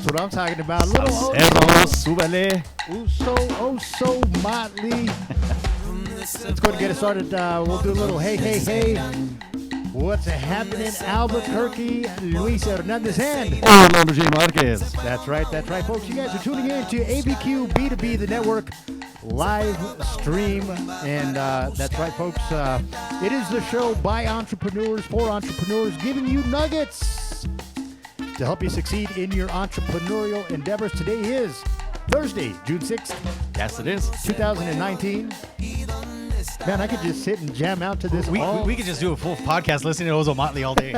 what I'm talking about. Little Salsero, súbele. Oso Motley. Let's go and get it started. We'll do a little hey. What's happening, Albuquerque? Luis Hernandez and Orlando J. Marquez. That's right, folks. You guys are tuning in to ABQB2B, the network live stream. And that's right, folks. It is the show by entrepreneurs for entrepreneurs, giving you nuggets to help you succeed in your entrepreneurial endeavors. Today is Thursday, June 6th. Yes, it is. 2019. Man, I could just sit and jam out to this. We could just do a full podcast listening to Ozo Motley all day.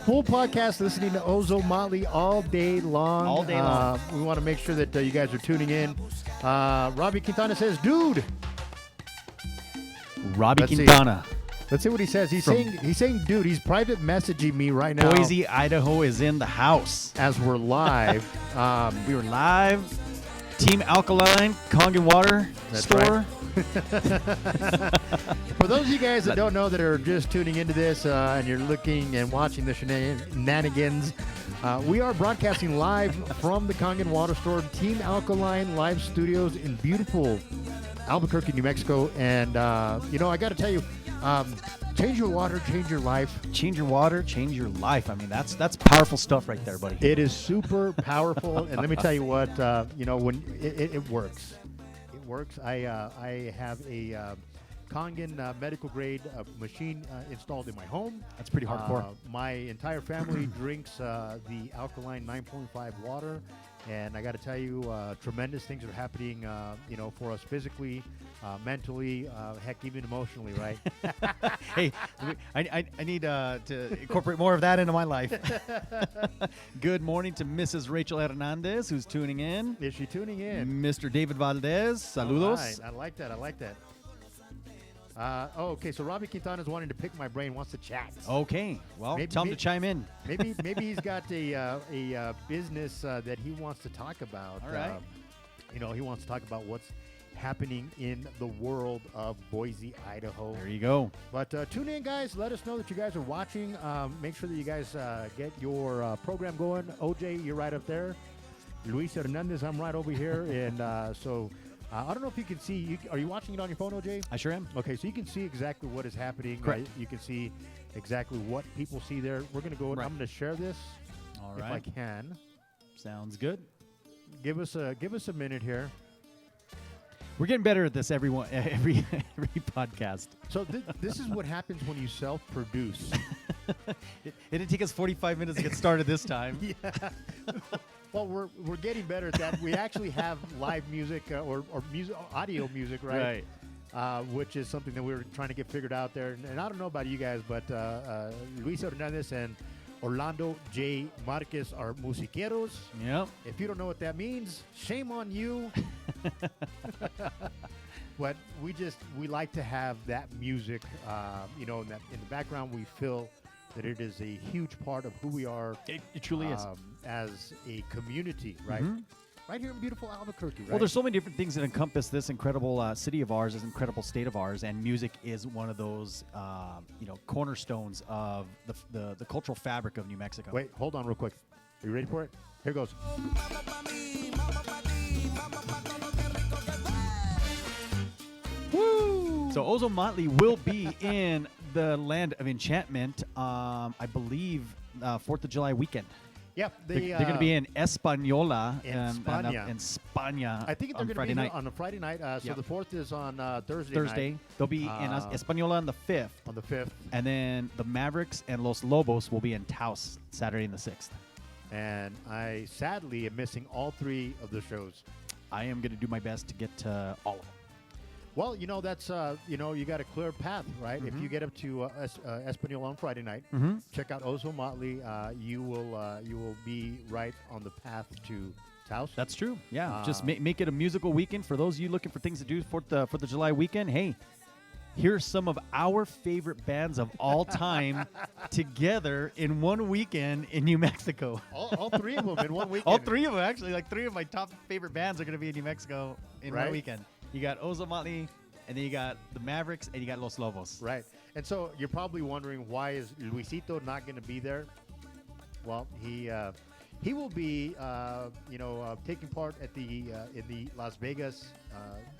Full podcast listening to Ozo Motley all day long. All day long. We want to make sure that you guys are tuning in. Robbie Quintana says, dude. Robbie Quintana. Let's see what he says. He's saying, dude, he's private messaging me right now. Boise, Idaho is in the house. As we're live. We were live. Team Alkaline, Kangen Water That's store. Right. For those of you guys that don't know that are just tuning into this and you're looking and watching the shenanigans, we are broadcasting live from the Kangen Water Store, Team Alkaline Live Studios in beautiful Albuquerque, New Mexico. And, I got to tell you, change your water, change your life. Change your water, change your life. I mean, that's powerful stuff right there, buddy. It is super powerful. And let me tell you what, when it works. It works. I have a Kangen medical grade machine installed in my home. That's pretty hardcore. My entire family drinks the alkaline 9.5 water. And I got to tell you, tremendous things are happening, for us physically, mentally, heck, even emotionally, right? Hey, I need to incorporate more of that into my life. Good morning to Mrs. Rachel Hernandez, who's tuning in. Is she tuning in? Mr. David Valdez, saludos. Right. I like that. Okay, so Robbie Quintana is wanting to pick my brain, wants to chat. Okay, well, tell him to chime in. Maybe he's got a business that he wants to talk about. All right. He wants to talk about what's happening in the world of Boise, Idaho. There you go. But tune in, guys. Let us know that you guys are watching. Make sure that you guys get your program going. OJ, you're right up there. Luis Hernandez, I'm right over here. And so... I don't know if you can see. Are you watching it on your phone, OJ? I sure am. Okay, so you can see exactly what is happening. Correct. You can see exactly what people see there. We're going to go. Right. I'm going to share this. All if right. I can. Sounds good. Give us a minute here. We're getting better at this every podcast. So this is what happens when you self-produce. It didn't take us 45 minutes to get started this time. Yeah. Well, we're getting better at that. We actually have live music or music, audio music, right? Right. Which is something that we're trying to get figured out there. And I don't know about you guys, but Luis Hernandez and Orlando J. Marquez are musiqueros. Yep. If you don't know what that means, shame on you. But we like to have that music, in the background. We feel that it is a huge part of who we are. It truly is. As a community, right? Mm-hmm. Right here in beautiful Albuquerque, right? Well, there's so many different things that encompass this incredible city of ours, this incredible state of ours, and music is one of those, cornerstones of the cultural fabric of New Mexico. Wait, hold on real quick. Are you ready for it? Here goes. Woo! So Ozo Motley will be in the land of enchantment, I believe, 4th of July weekend. Yep. They're going to be in Española. In España. I think they're going to be on a Friday night. So the 4th is on Thursday night. They'll be in Española on the 5th. On the 5th. And then the Mavericks and Los Lobos will be in Taos Saturday and the 6th. And I sadly am missing all three of the shows. I am going to do my best to get to all of them. Well, that's, you got a clear path, right? Mm-hmm. If you get up to Española on Friday night, check out Ozo Motley. You will be right on the path to Taos. That's true. Yeah, just make it a musical weekend. For those of you looking for things to do for the 4th of July weekend, hey, here's some of our favorite bands of all time together in one weekend in New Mexico. All three of them in one weekend. All three of them, actually. Like 3 of my top favorite bands are going to be in New Mexico in one weekend. You got Ozo Motley, and then you got the Mavericks, and you got Los Lobos. Right. And so you're probably wondering, why is Luisito not going to be there? Well, he will be taking part at the in the Las Vegas,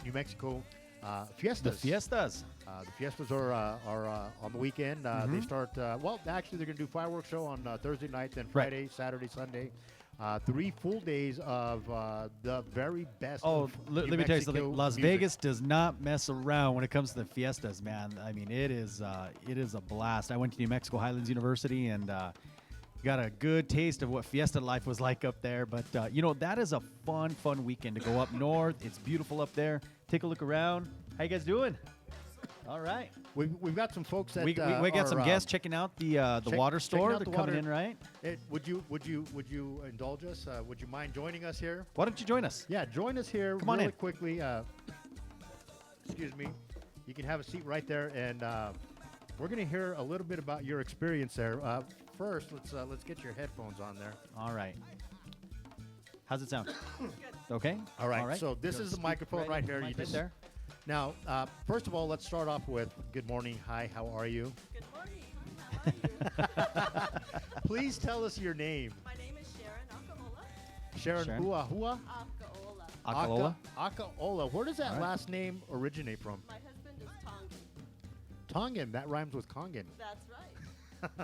New Mexico The fiestas. fiestas. The fiestas are on the weekend. They start. Actually, they're going to do fireworks show on Thursday night, then Right. Friday, Saturday, Sunday. 3 full days of the very best. Oh, of let New me tell you Mexico something. Las music. Vegas does not mess around when it comes to the fiestas, man. I mean, it is a blast. I went to New Mexico Highlands University and got a good taste of what fiesta life was like up there. But that is a fun weekend to go up north. It's beautiful up there. Take a look around. How you guys doing? All right. We've got some folks that We got some guests checking out the water store. out They're the coming water. in, right? Would you indulge us? Would you mind joining us here? Why don't you join us? Yeah, join us here Come on really in. quickly. Excuse me. You can have a seat right there, and we're going to hear a little bit about your experience there. First, let's get your headphones on there. All right. How's it sound? Okay. All right. So this Go is the scoot microphone right in, here. mic You right just there. Now, first of all, let's start off with good morning. Hi, how are you? Good morning. How are you? Please tell us your name. My name is Sharon Akaola. Sharon Sharon? Hua. Akaola. Akaola. Akaola. Where does that All right. last name originate from? My husband is Tongan. Tongan. That rhymes with Congan. That's right.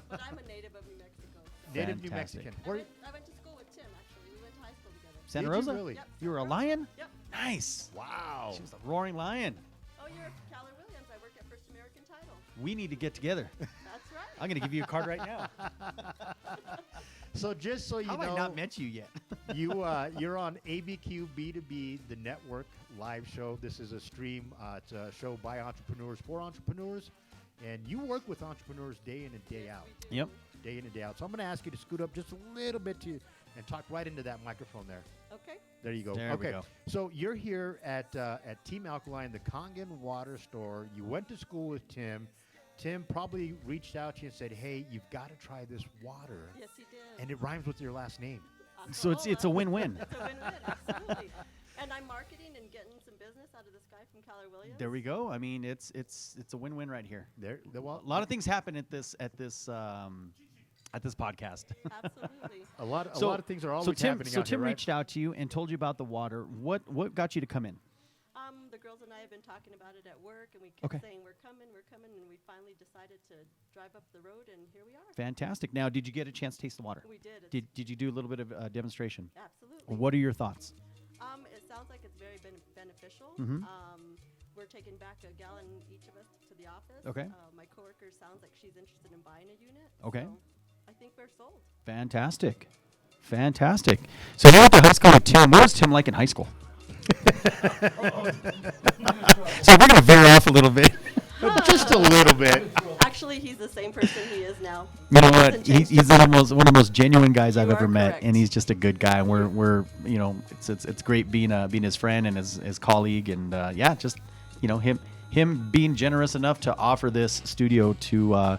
But I'm a native of New Mexico. Native New Fantastic. Mexican. I Where, went to school with Tim, actually. We went to high school together. Santa Did you Rosa? really? Yep. You were a lion? Yep. Nice. wow. She was a roaring lion. Oh, you're Keller Williams. I work at First American Title. We need to get together. That's right. I'm going to give you a card right now. So just so you How know, have I not met you yet? you're on ABQB2B, the network live show. This is a stream. It's a show by entrepreneurs for entrepreneurs, and you work with entrepreneurs day in and day out. Yep. Day in and day out. So I'm going to ask you to scoot up just a little bit and talk right into that microphone there. Okay. There you go. There we okay. go. So you're here at Team Alkaline, the Kangen Water Store. You went to school with Tim. Tim probably reached out to you and said, "Hey, you've got to try this water," Yes, he did. and it rhymes with your last name. So it's a Akaola. win-win. It's a win-win, absolutely. And I'm marketing and getting some business out of this guy from Keller Williams. There we go. I mean, it's a win-win right here. Well, A lot of things happen at this podcast. Absolutely. a lot of things are always so Tim, happening so out Tim here, right? reached out to you and told you about the water. What got you to come in? The girls and I have been talking about it at work, and we kept Okay. saying, we're coming, and we finally decided to drive up the road, and here we are. Fantastic. Now, did you get a chance to taste the water? We did. It's Did you do a little bit of demonstration? absolutely. What are your thoughts? It sounds like it's very beneficial. Mhm. We're taking back a gallon each of us to the office. Okay. My coworker sounds like she's interested in buying a unit. Okay. So I think we're sold. Fantastic. So you went to high school with Tim. What was Tim like in high school? So we're going to veer off a little bit. Just a little bit. Actually, he's the same person he is now. You know what? Hasn't changed He's a bit. one of the most genuine guys I've You ever are met, correct. and he's just a good guy. And we're it's great being his friend and his colleague, and just him being generous enough to offer this studio to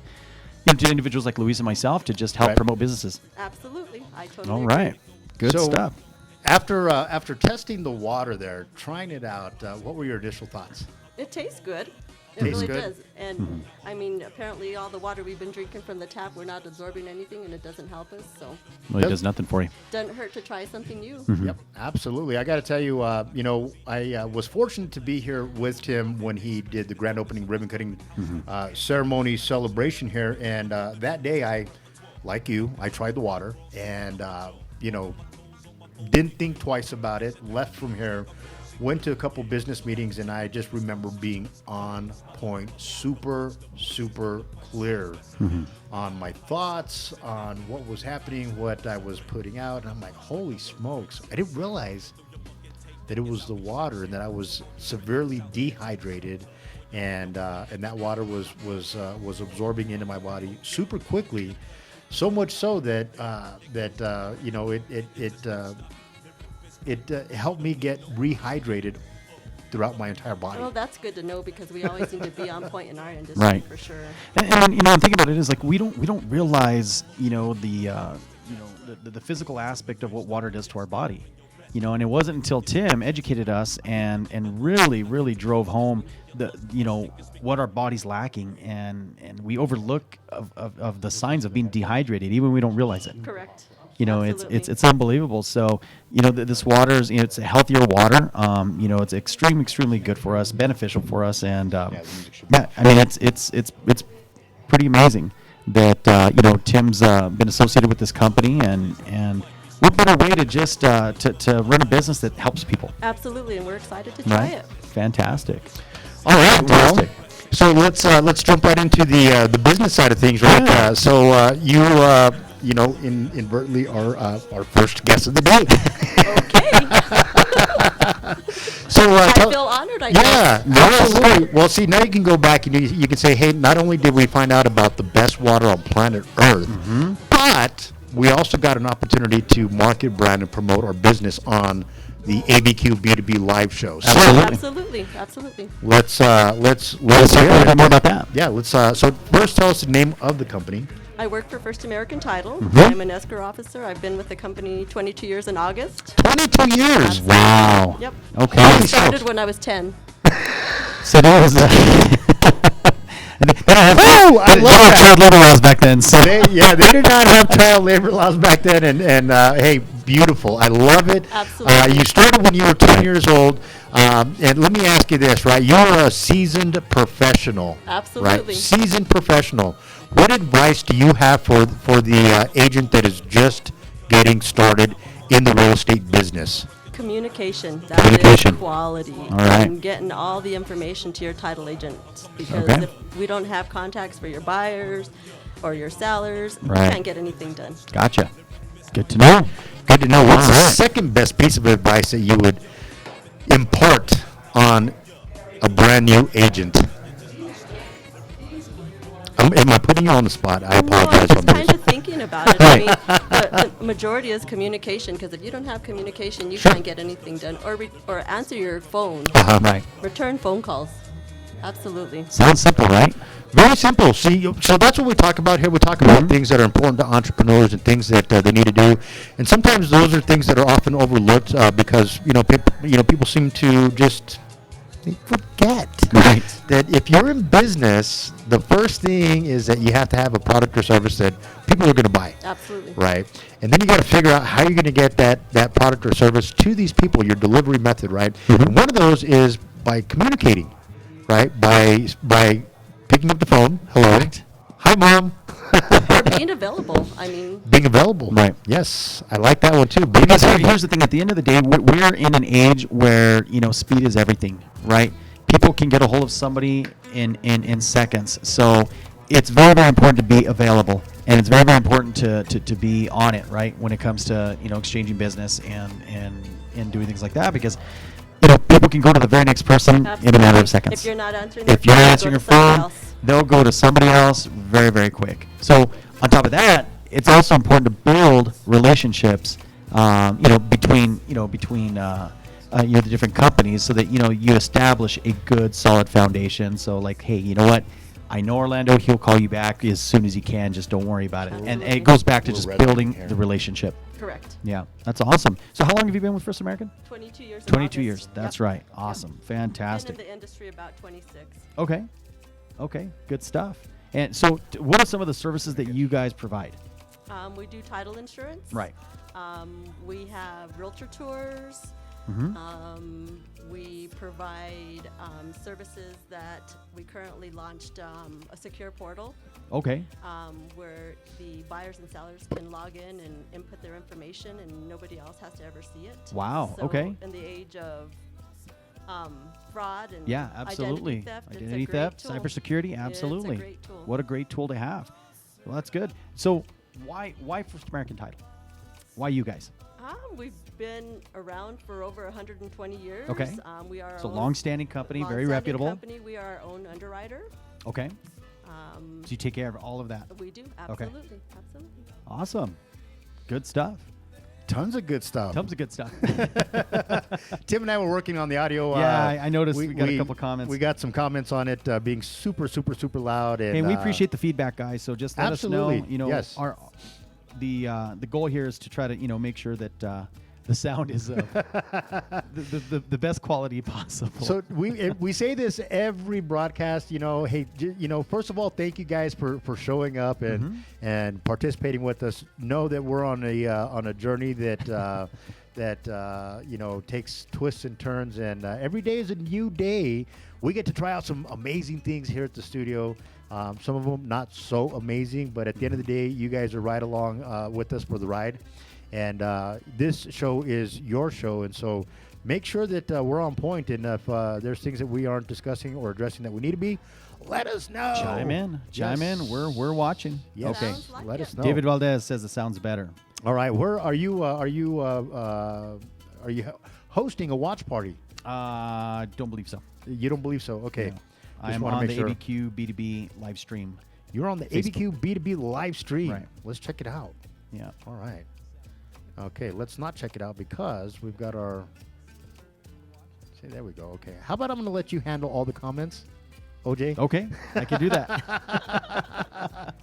to individuals like Luis and myself to just help Right. promote businesses. Absolutely. I totally All agree. right, good So, stuff. After testing the water there, trying it out, what were your initial thoughts? It tastes good. It Tastes really good? does. And I mean, apparently all the water we've been drinking from the tap, we're not absorbing anything, and it doesn't help us. So Well, it does nothing for you. doesn't hurt to try something new. Mm-hmm. Yep, absolutely. I got to tell you, I was fortunate to be here with Tim when he did the grand opening ribbon cutting ceremony celebration here, and that day I tried the water, and didn't think twice about it. Left from here, went to a couple business meetings, and I just remember being on point, super clear on my thoughts, on what was happening, what I was putting out, and I'm like, holy smokes! I didn't realize that it was the water, and that I was severely dehydrated, and that water was absorbing into my body super quickly, so much so that it helped me get rehydrated throughout my entire body. Well, that's good to know because we always need to be on point in our industry Right. for sure. And thinking about it is like we don't realize the physical aspect of what water does to our body. And it wasn't until Tim educated us and really drove home what our body's lacking, and we overlook of the signs of being dehydrated, even when we don't realize it. Correct. It's unbelievable. So, this water is, it's a healthier water. It's extremely good for us, beneficial for us, and it's pretty amazing that Tim's been associated with this company, and what better way to just to run a business that helps people? Absolutely, and we're excited to try it. Fantastic. All right, well, so let's jump right into the business side of things, right? Yeah. So you inadvertently are our first guest of the day. Okay. So I feel honored, I guess. Yeah, absolutely. Well, see, now you can go back and you can say, hey, not only did we find out about the best water on planet Earth, but we also got an opportunity to market, brand, and promote our business on the ABQB2B live show. So Absolutely. let's hear a little bit more about that. Yeah, let's. So first, tell us the name of the company. I work for First American Title. I'm an escrow officer. I've been with the company 22 years in August. 22 years. Absolutely. Wow. Yep. Okay. I started when I was 10. So that was. I love that. Child labor laws back then. So. They did not have child labor laws back then, and hey, beautiful. I love it. Absolutely. You started when you were 10 years old, and let me ask you this, right? You're a seasoned professional. Absolutely. Right? Seasoned professional. What advice do you have for the agent that is just getting started in the real estate business? Communication. Communication. That is quality. All right. And getting all the information to your title agent. Because Okay. if we don't have contacts for your buyers or your sellers, Right. you can't get anything done. Gotcha. Good to know. Good to know. What's the All right. second best piece of advice that you would impart on a brand new agent? Am I putting you on the spot? I No, I'm apologize. just kind of thinking about it. I mean, the majority is communication, because if you don't have communication, you Sure. can't get anything done. Or answer your phone. Right. Return phone calls. Absolutely. Sounds simple, right? Very simple. See, so that's what we talk about here. We talk about things that are important to entrepreneurs and things that they need to do, and sometimes those are things that are often overlooked because people seem to just forget Right. that if you're in business, the first thing is that you have to have a product or service that people are going to buy. Absolutely. Right. And then you got to figure out how you're going to get that product or service to these people, your delivery method, right? And one of those is by communicating, right? By picking up the phone. Hello. Right. Hi, Mom. Or being available. I mean, Being available. Right. Yes. I like that one too. Being Because available. here's the thing: at the end of the day, we're in an age where speed is everything, right? People can get a hold of somebody in seconds. So it's very, very important to be available, and it's very, very important to be on it, right? When it comes to exchanging business and doing things like that, because people can go to the very next person in a matter absolutely. of seconds. If you're not answering, If their you're phone, not answering go your to somebody phone, else. they'll go to somebody else very, very quick. So on top of that, it's also important to build relationships, between the different companies, so that you establish a good, solid foundation. So like, hey, you know what? I know Orlando. He'll call you back as soon as he can. Just don't worry about it. And it goes back to We're just ready building here. the relationship. Correct. Yeah, that's awesome. So how long have you been with First American? 22 years. in 22 August. years. That's Yep. right. Awesome. Been Fantastic. in the industry about 26. Okay. Good stuff. And so, what are some of the services that you guys provide? We do title insurance. Right. We have realtor tours. Mm-hmm. We provide services that we currently launched a secure portal Okay. where the buyers and sellers can log in and input their information, and nobody else has to ever see it. Wow, So okay. in the age of fraud and Yeah, absolutely. identity theft, it's a great tool. Cybersecurity, Yeah, absolutely. It's a great tool. What a great tool to have. Well, that's good. So, why First American Title? Why you guys? We've been around for over 120 years. Okay. We are So, our own long-standing company, very long-standing reputable. company. We are our own underwriter. Okay. So you take care of all of that. We do, Okay. absolutely. Absolutely. Awesome. Good stuff. Tons of good stuff. Tons of good stuff. Tim and I were working on the audio. Yeah, I noticed we got a couple comments. We got some comments on it being super, super, super loud. And, Hey, we appreciate the feedback, guys. So just let absolutely, us know. yes. The goal here is to try to make sure that the sound is the best quality possible. So we say this every broadcast. Hey, first of all, thank you guys for showing up and participating with us. Know that we're on a journey that takes twists and turns, and every day is a new day. We get to try out some amazing things here at the studio. Some of them not so amazing, but at the end of the day, you guys are right along with us for the ride. And this show is your show, and so make sure that we're on point. And if there's things that we aren't discussing or addressing that we need to be, let us know. Chime in. We're watching. Yes. Okay. Like Let it. us know. David Valdez says it sounds better. All right. Where are you? Are you hosting a watch party? Don't believe so. You don't believe so? Okay. No. I am wanna on make the sure. ABQB2B live stream. You're on the Facebook. ABQB2B live stream. Right. Let's check it out. Yeah. All right. Okay, let's not check it out because we've got our. See, there we go. Okay. How about I'm going to let you handle all the comments, OJ? Okay, I can do that.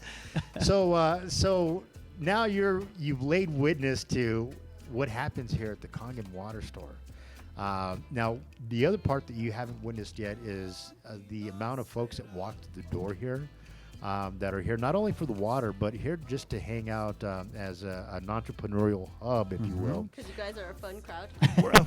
So now you've laid witness to what happens here at the Kangen Water Store. Now, the other part that you haven't witnessed yet is the amount of folks that walk to the door here. That are here not only for the water, but here just to hang out as an entrepreneurial hub, if you will. Because you guys are a fun crowd.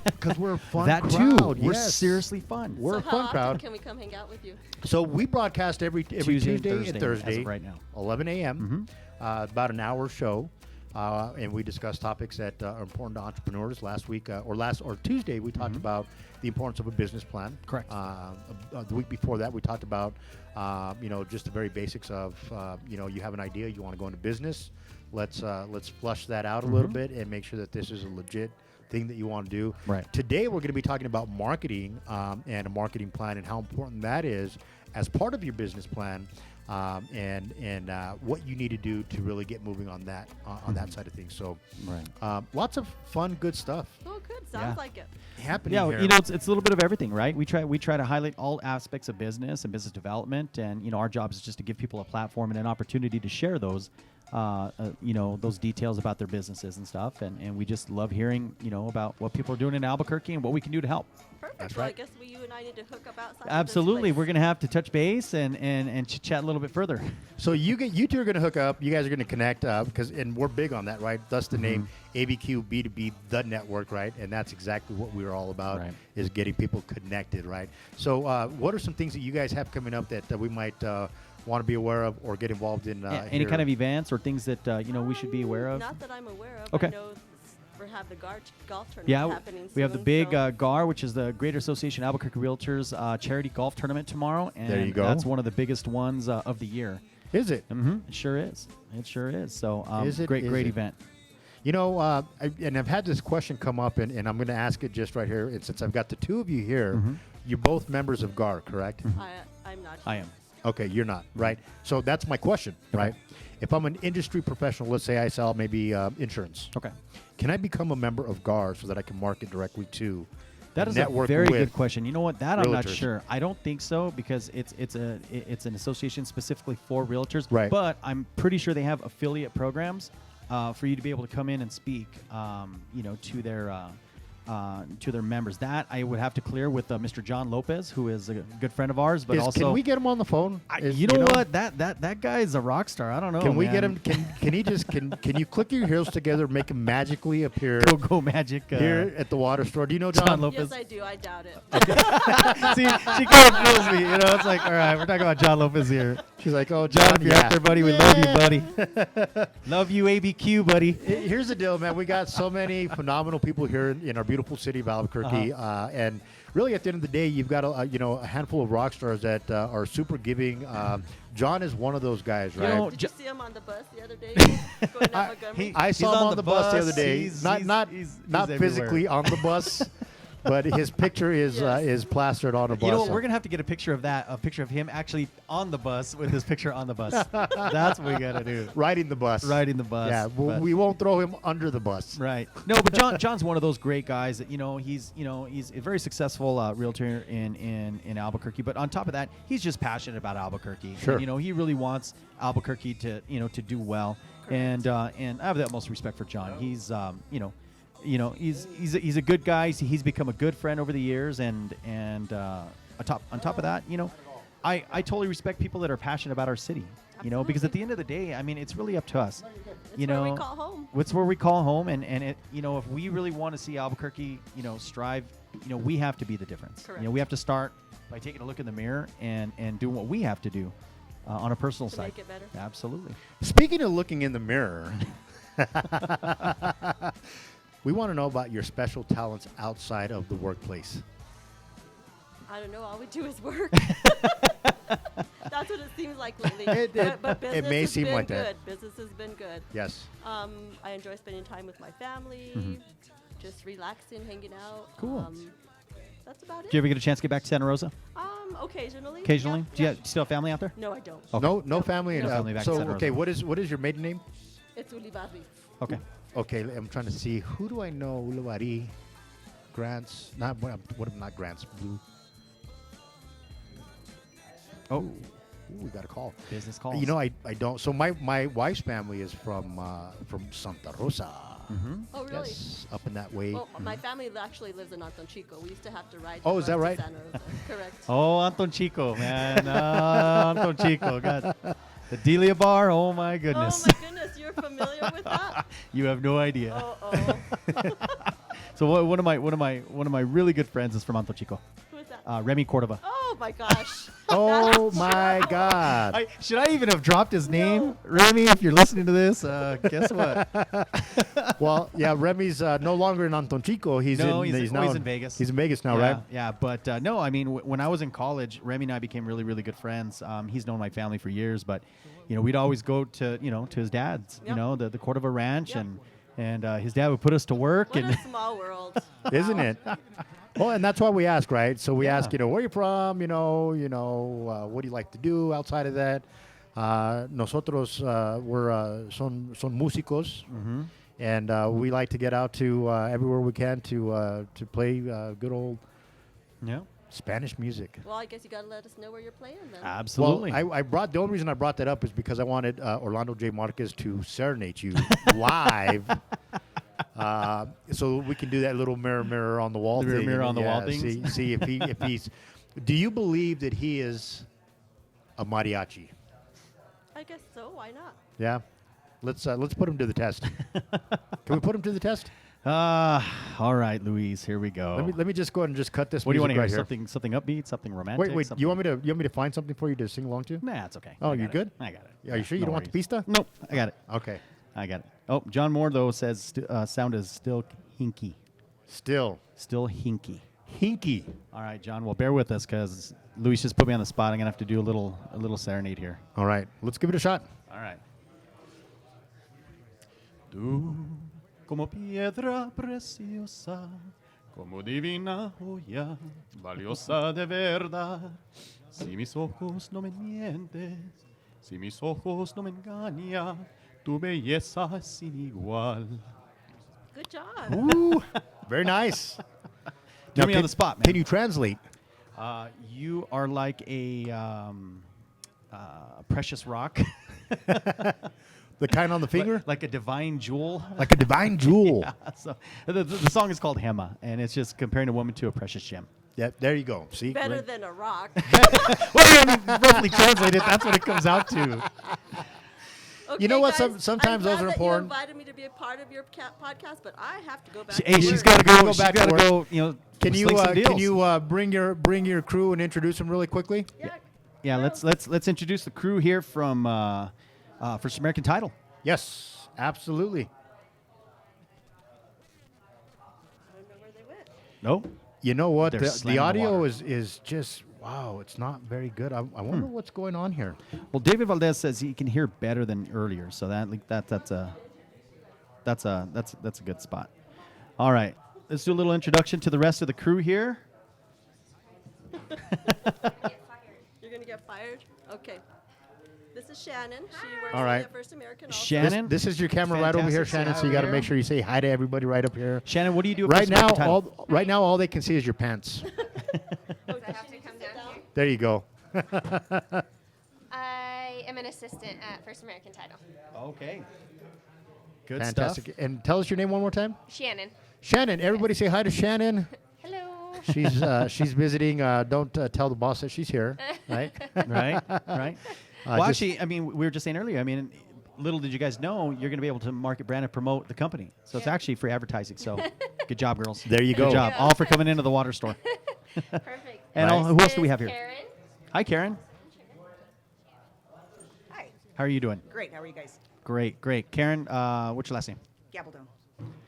Because we're a fun That crowd. too. We're yes. seriously fun. We're so a how fun often crowd. can we come hang out with you? So we broadcast every Tuesday and as Thursday, of right now. 11 a.m. About an hour show. And we discuss topics that are important to entrepreneurs. Last week or Tuesday, we talked about the importance of a business plan. Correct. The week before that, we talked about just the very basics of you have an idea, you want to go into business. Let's flush that out a little bit and make sure that this is a legit thing that you want to do. Right. Today, we're going to be talking about marketing and a marketing plan and how important that is as part of your business plan. And what you need to do to really get moving on that side of things. So, Right. lots of fun, good stuff Oh, good. Sounds Yeah. like it. happening Yeah, here. it's a little bit of everything, right? We try to highlight all aspects of business and business development, and our job is just to give people a platform and an opportunity to share those, those details about their businesses and stuff, and we just love hearing, about what people are doing in Albuquerque and what we can do to help. Perfect. That's well, right. I guess you and I need to hook up outside. Absolutely, Of this we're gonna have to touch base and chat a little bit further. So you two are going to hook up. You guys are going to connect and we're big on that, right? Thus the name ABQB2B, the network, right? And that's exactly what we're all about, Right. is getting people connected, right? So what are some things that you guys have coming up that we might want to be aware of or get involved in? Any here? kind of events or things that we should be aware of? Not that I'm aware of. Okay. I know we have the golf tournament Yeah, happening we have the soon, big so GAR, which is the Greater Association of Albuquerque Realtors charity golf tournament tomorrow, and There you go. that's one of the biggest ones of the year. Is it? It sure is. It sure is. So Is it? great Is it? event. And I've had this question come up, and I'm going to ask it just right here. And since I've got the two of you here, you're both members of GAR, correct? I'm not. I am. Okay, you're not, right? So that's my question, right? If I'm an industry professional, let's say I sell maybe insurance, Okay. can I become a member of GAR so that I can market directly to That is a network very with good question. You know what? That I'm not realtors? sure. I don't think so because it's an association specifically for realtors. Right. But I'm pretty sure they have affiliate programs for you to be able to come in and speak, to their members. That I would have to clear with Mr. John Lopez, who is a good friend of ours. But also, can we get him on the phone? you know what? That guy is a rock star. I don't know. Can we man. get him? Can he just can you click your heels together, make him magically appear Go Magic here at the water store? Do you know John John? Lopez. Yes, I do. I doubt it. See, she kind of fools me. It's like, all right, we're talking about John Lopez here. She's like, oh, John, John, if you're out there, buddy, we love you, buddy. Love you, ABQ, buddy. Here's the deal, man. We got so many phenomenal people here in our beautiful city of Albuquerque, and really, at the end of the day, you've got a handful of rock stars that are super giving. John is one of those guys, right? know, Did you see him on the bus the other day? Going to Montgomery? I saw He's him on on the the bus the bus. other day. He's Not everywhere. physically on the bus, but his picture is Yes. is plastered on a bus. You know what? We're gonna have to get a picture of that, a picture of him actually on the bus with his picture on the bus. That's what we gotta do. riding the bus. Riding the bus. Yeah, we won't throw him under the bus. Right. No, but John's one of those great guys that he's a very successful realtor in Albuquerque. But on top of that, he's just passionate about Albuquerque. Sure. And, he really wants Albuquerque to to do well. And I have the utmost respect for John. He's he's a good guy. He's become a good friend over the years, and on top of that, I totally respect people that are passionate about our city. Because at the end of the day, I mean, it's really up to us. It's where we call home. It's where we call home, and it, if we really want to see Albuquerque, strive, we have to be the difference. Correct. We have to start by taking a look in the mirror and doing what we have to do on a personal To side. make it better. Absolutely. Speaking of looking in the mirror, we want to know about your special talents outside of the workplace. I don't know. All we do is work. That's what it seems like lately. But business may has seem been like good. that. Business has been good. Yes. I enjoy spending time with my family, just relaxing, hanging out. Cool. That's about it. Do you ever get a chance to get back to Santa Rosa? Occasionally. Occasionally? Yeah, Do you yeah. still have family out there? No, I don't. Okay. No family. No family back so to Santa okay, Rosa. what is your maiden name? It's Ulibarri. Okay. Okay, I'm trying to see who do I know. Ulavari, Grants, not Grants. Blue. Oh, Ooh, we got a call. business calls. I don't. So my wife's family is from Santa Rosa. Oh, really? Yes, up in that way. Well, my family actually lives in Anton Chico. We used to have to ride. Oh, is that north right? to Santa Rosa. Correct. Oh, Anton Chico, man. Anton Chico. God. The Delia Bar. Oh, my goodness. Oh my goodness, you're familiar with that? You have no idea. Oh. So one of my really good friends is from Anton Chico. Who is that? Remy Cordova. Oh my gosh. Oh my God! Should I even have dropped his name? Remy, if you're listening to this, guess what? Well, yeah, Remy's no longer in Anton Chico. He's No, in he's now in Vegas. He's in Vegas now, yeah, right? Yeah, but no, I mean, when I was in college, Remy and I became really, really good friends. He's known my family for years, but we'd always go to to his dad's, Yep. the Cordova Ranch, Yep. and his dad would put us to work, What and a small world. Isn't it? Well, and that's why we ask, right? So we Yeah. ask, where you from? What do you like to do outside of that? Nosotros we're son músicos, and we like to get out to everywhere we can to play good old yeah, Spanish music. Well, I guess you gotta let us know where you're playing then. absolutely. Well, I brought the only reason I brought that up is because I wanted Orlando J. Marquez to serenade you live. So we can do that little mirror on the wall The thing. mirror on the wall see, thing. see if he's. Do you believe that he is a mariachi? I guess so. Why not? Yeah. Let's put him to the test. Can we put him to the test? All right, Luis, here we go. Let me just go ahead and just cut this. What do you want to music hear? right here. Something upbeat, something romantic. Wait. something- You want me to find something for you to sing along to? Nah, it's okay. Oh, I you got good? it. I got it. Are you sure you No don't want the worries. pista? Nope, I got it. Okay. I got it. Oh, John Moore though says sound is still hinky. Still Still hinky. hinky. All right, John. Well, bear with us because Luis just put me on the spot. I'm gonna have to do a little serenade here. All right. Let's give it a shot. All right. Tú, como piedra preciosa, como divina joya, valiosa de verdad. Si mis ojos no me mientes, si mis ojos no me engañan, tu belleza es sin igual. Good job. Ooh, very nice. Put me on the spot, man. Can you translate? You are like a precious rock. The kind on the finger? like a divine jewel. Like a divine jewel. Yeah, so the song is called Hema, and it's just comparing a woman to a precious gem. Yeah, there you go. See? Better Right. than a rock. Well, roughly translated, that's what it comes out to. Okay, You know what? guys, Sometimes I'm those are glad that important. You invited me to be a part of your podcast, but I have to go back. Hey, to she's work. got to Gotta go. go She's back got to to work. go. Can you sling some deals. bring your crew and introduce them really quickly? Yeah. Yeah, let's introduce the crew here from First American Title. Yes, absolutely. I don't know where they went. No, You know what? They're The slamming the audio water. is just wow. It's not very good. I wonder what's going on here. well, David Valdez says he can hear better than earlier, so that's a good spot. All right, let's do a little introduction to the rest of the crew here. You're gonna get fired. Okay. This is Shannon. She works All right. at First American. Also. Shannon, This is your camera right over here, Fantastic. Shannon. Say So you hi got to over make here. sure you say hi to everybody right up here. Shannon, what do you do? At Right First now, American Title? all they can see is your pants. I have to come down here. There you go. I am an assistant at First American Title. Okay. Good Fantastic. stuff. And tell us your name one more time. Shannon. Shannon, everybody say hi to Shannon. Hello. She's visiting. Don't tell the boss that she's here, right? Right. Well, just- actually, I mean, we were just saying earlier. I mean, little did you guys know you're going to be able to market, brand, and promote the company. So it's actually free advertising. So good job, girls. There you go. Good job. All for coming into the water store. Perfect. And Right. who else do we have here? Karen. Hi, Karen. Hi. How are you doing? Great. How are you guys? Great. Karen, what's your last name? Gabaldon.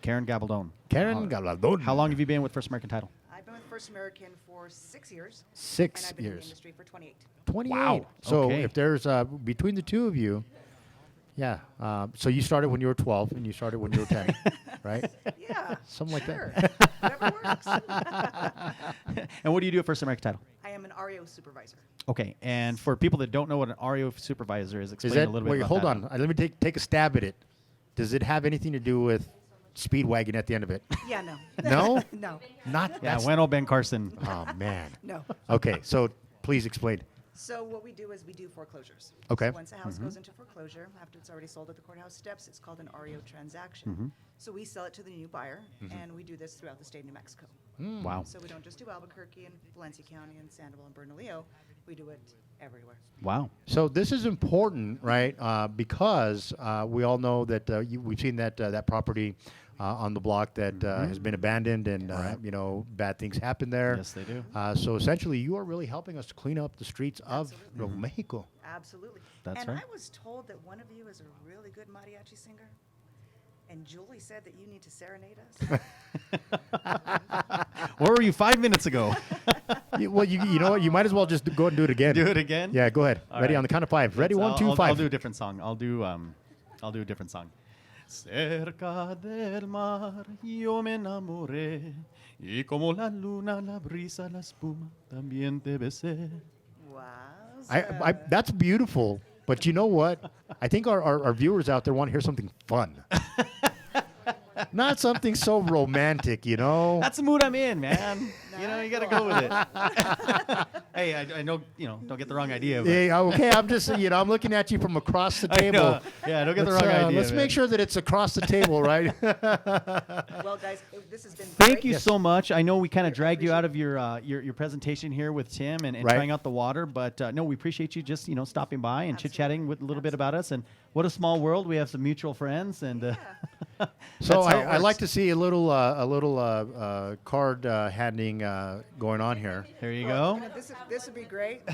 Karen Gabaldon. Karen Galadon. How long have you been with First American Title? I've been with First American for 6 years. 6 And I've been in the years. industry for 28. 28. Wow. So Okay. if there's between the two of you, yeah. So you started when you were 12 and you started when you were 10, right? Yeah. Something like sure. that. Whatever works. And what do you do at First American Title? I am an REO supervisor. Okay. And for people that don't know what an REO supervisor is, Is explain that a little bit wait? about Hold that. on. Let me take a stab at it. Does it have anything to do with Speedwagon at the end of it? Yeah, no. No? No. Not. Yeah, that's- Wendell Ben Carson. Oh man. No. Okay. So please explain. So what we do is we do foreclosures. Okay. So once a house goes into foreclosure, after it's already sold at the courthouse steps, it's called an REO transaction. So we sell it to the new buyer, and we do this throughout the state of New Mexico. Wow. So we don't just do Albuquerque and Valencia County and Sandoval and Bernalillo. We do it everywhere. Wow. So this is important, right? Because we all know that we've seen that property on the block that has been abandoned, and you know, bad things happen there. Yes, they do. So essentially, you are really helping us to clean up the streets of Nuevo Mexico. Absolutely. That's and right. I was told that one of you is a really good mariachi singer. And Julie said that you need to serenade us. Where were you 5 minutes ago? Well, you know what? You might as well just go and do it again. Do it again? Yeah, go ahead. All Ready right. on the count of 5. Ready? Let's- 1, 2, I'll 5. do a different song. I'll do a different song. Cerca del mar yo me enamoré y como la luna, la brisa, la espuma también te besé. Wow. That's beautiful. But you know what? I think our viewers out there want to hear something fun. Not something so romantic, you know? That's the mood I'm in, man. You know, you got to go with it. Hey, I know, don't get the wrong idea. But Yeah, okay, I'm just, I'm looking at you from across the I table. know. Yeah, don't get the wrong idea. Let's man. make sure that it's across the table, right? Well, guys, this has been Thank great. you so much. I know we kind of dragged you out of your presentation here with Tim and Right. trying out the water, but no, we appreciate you just stopping by and chit-chatting with a little bit about us. And what a small world. We have some mutual friends, and So that's how it I like works. to see a little card handing going on here. There you Well, go. this would be great. I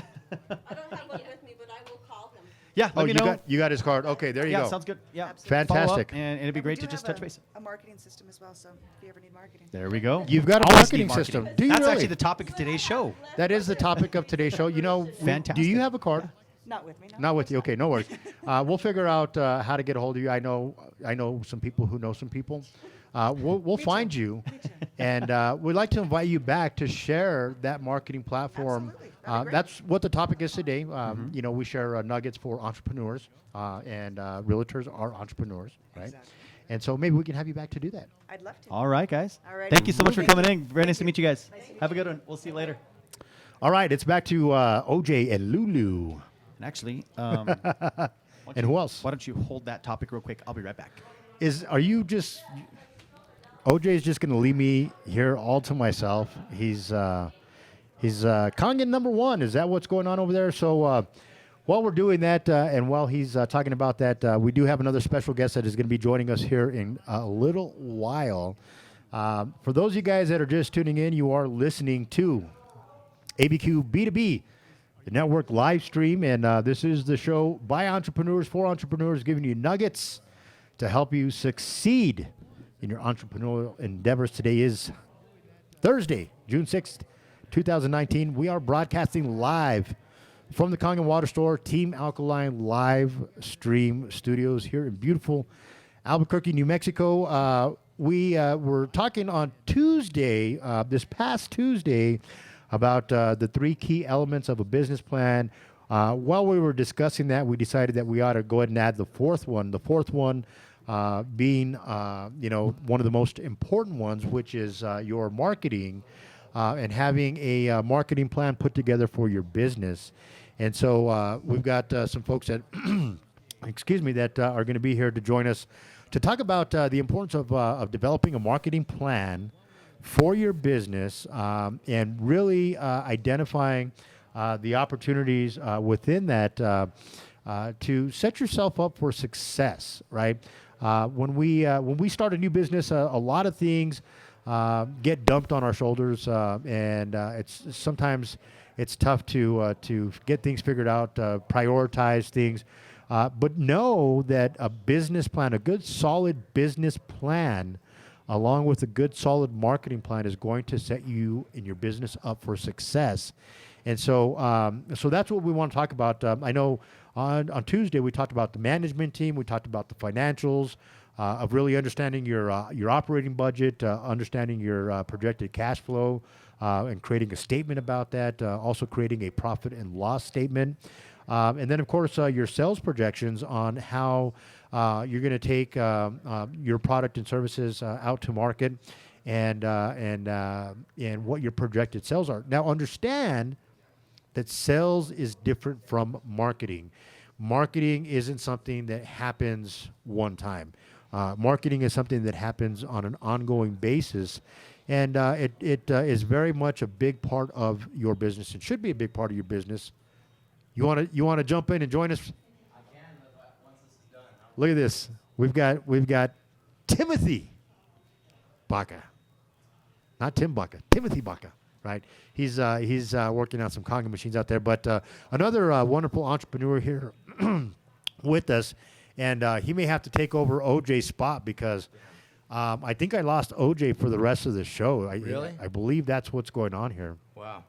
don't have one with me, but I will call him. Yeah, let me know. You got his card. Okay, there you Yeah, go. sounds good. Yeah, Absolutely. Follow up, Fantastic. and it'd be And great we to do just have touch base. a marketing system as well, so if you ever need marketing. There we go. You've got a Always marketing need system. Do you That's really? actually the topic of today's show. That is the topic of today's show. Do you Fantastic. have a card? Not with me, no. Not with you. Okay, no worries. We'll figure out how to get a hold of you. I know some people who know some people. We'll find you, and we'd like to invite you back to share that marketing platform. Absolutely. That'd be great. That's what the topic is today. We share nuggets for entrepreneurs, and realtors are entrepreneurs, right? Exactly. And so maybe we can have you back to do that. I'd love to. All right, guys. All right. Thank you so much for Thank coming you. in. Very nice to Thank meet you guys. Nice to meet Have a good one. We'll see you later. All right, it's back to OJ and Lulu. And actually, And who else? why don't you hold that topic real quick? I'll be right back. Are you just OJ is just going to leave me here all to myself? He's Kangen number 1. Is that what's going on over there? So while we're doing that, and while he's talking about that, we do have another special guest that is going to be joining us here in a little while. For those of you guys that are just tuning in, you are listening to ABQB2B, the network live stream, and this is the show by entrepreneurs for entrepreneurs, giving you nuggets to help you succeed in your entrepreneurial endeavors. Today is Thursday, June 6th, 2019. We are broadcasting live from the Kangen Water Store Team Alkaline live stream studios here in beautiful Albuquerque, New Mexico. We were talking on Tuesday, this past Tuesday, about the 3 key elements of a business plan. While we were discussing that, we decided that we ought to go ahead and add the 4th one. The 4th one being, one of the most important ones, which is your marketing and having a marketing plan put together for your business. And so we've got some folks that, that are going to be here to join us to talk about the importance of developing a marketing plan for your business and really identifying the opportunities within that to set yourself up for success, right? When we start a new business, a lot of things get dumped on our shoulders, and it's sometimes it's tough to get things figured out, prioritize things. But know that a business plan, a good solid business plan, along with a good solid marketing plan, is going to set you and your business up for success. And so, so that's what we want to talk about. I know on Tuesday we talked about the management team. We talked about the financials of really understanding your operating budget, understanding your projected cash flow, and creating a statement about that. Also creating a profit and loss statement. And then, of course, your sales projections on how you're going to take your product and services out to market, and what your projected sales are. Now, understand that sales is different from marketing. Marketing isn't something that happens one time. Marketing is something that happens on an ongoing basis, and it is very much a big part of your business. It should be a big part of your business. You want to jump in and join us? I can once this is done. Look at this. We've got Timothy Baca, not Tim Baca. Timothy Baca, right? He's working on some Conga machines out there. But another wonderful entrepreneur here with us, and he may have to take over OJ's spot because I think I lost OJ for the rest of the show. Really? I believe that's what's going on here. Wow.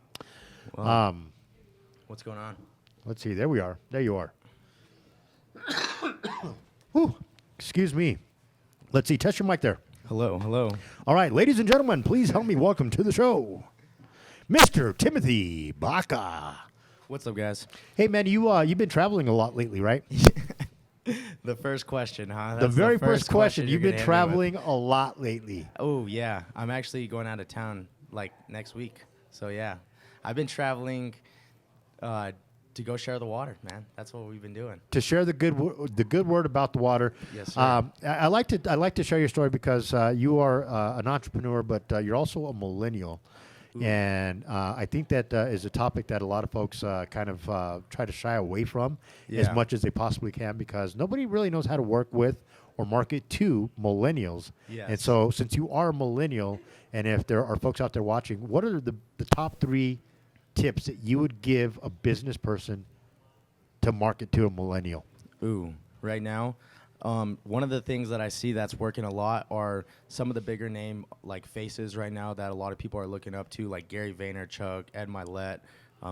Well, what's going on? Let's see. There we are. There you are. Whew. Excuse me. Let's see. Test your mic there. Hello, hello. All right, ladies and gentlemen, please help me welcome to the show, Mr. Timothy Baca. What's up, guys? Hey, man, you've been traveling a lot lately, right? The first question, huh? The That's very first question. you're You've been gonna hit me traveling a lot lately. with. Oh, yeah. I'm actually going out of town, like, next week. So, yeah. I've been traveling to go share the water, man. That's what we've been doing. To share the good word about the water. Yes, sir. I like to share your story because you are an entrepreneur, but you're also a millennial. Ooh. And I think that is a topic that a lot of folks kind of try to shy away from as Yeah. much as they possibly can because nobody really knows how to work with or market to millennials. Yes. And so since you are a millennial, and if there are folks out there watching, what are the top 3 tips that you would give a business person to market to a millennial? Ooh, right now, one of the things that I see that's working a lot are some of the bigger name like faces right now that a lot of people are looking up to, like Gary Vaynerchuk, Ed Mylett,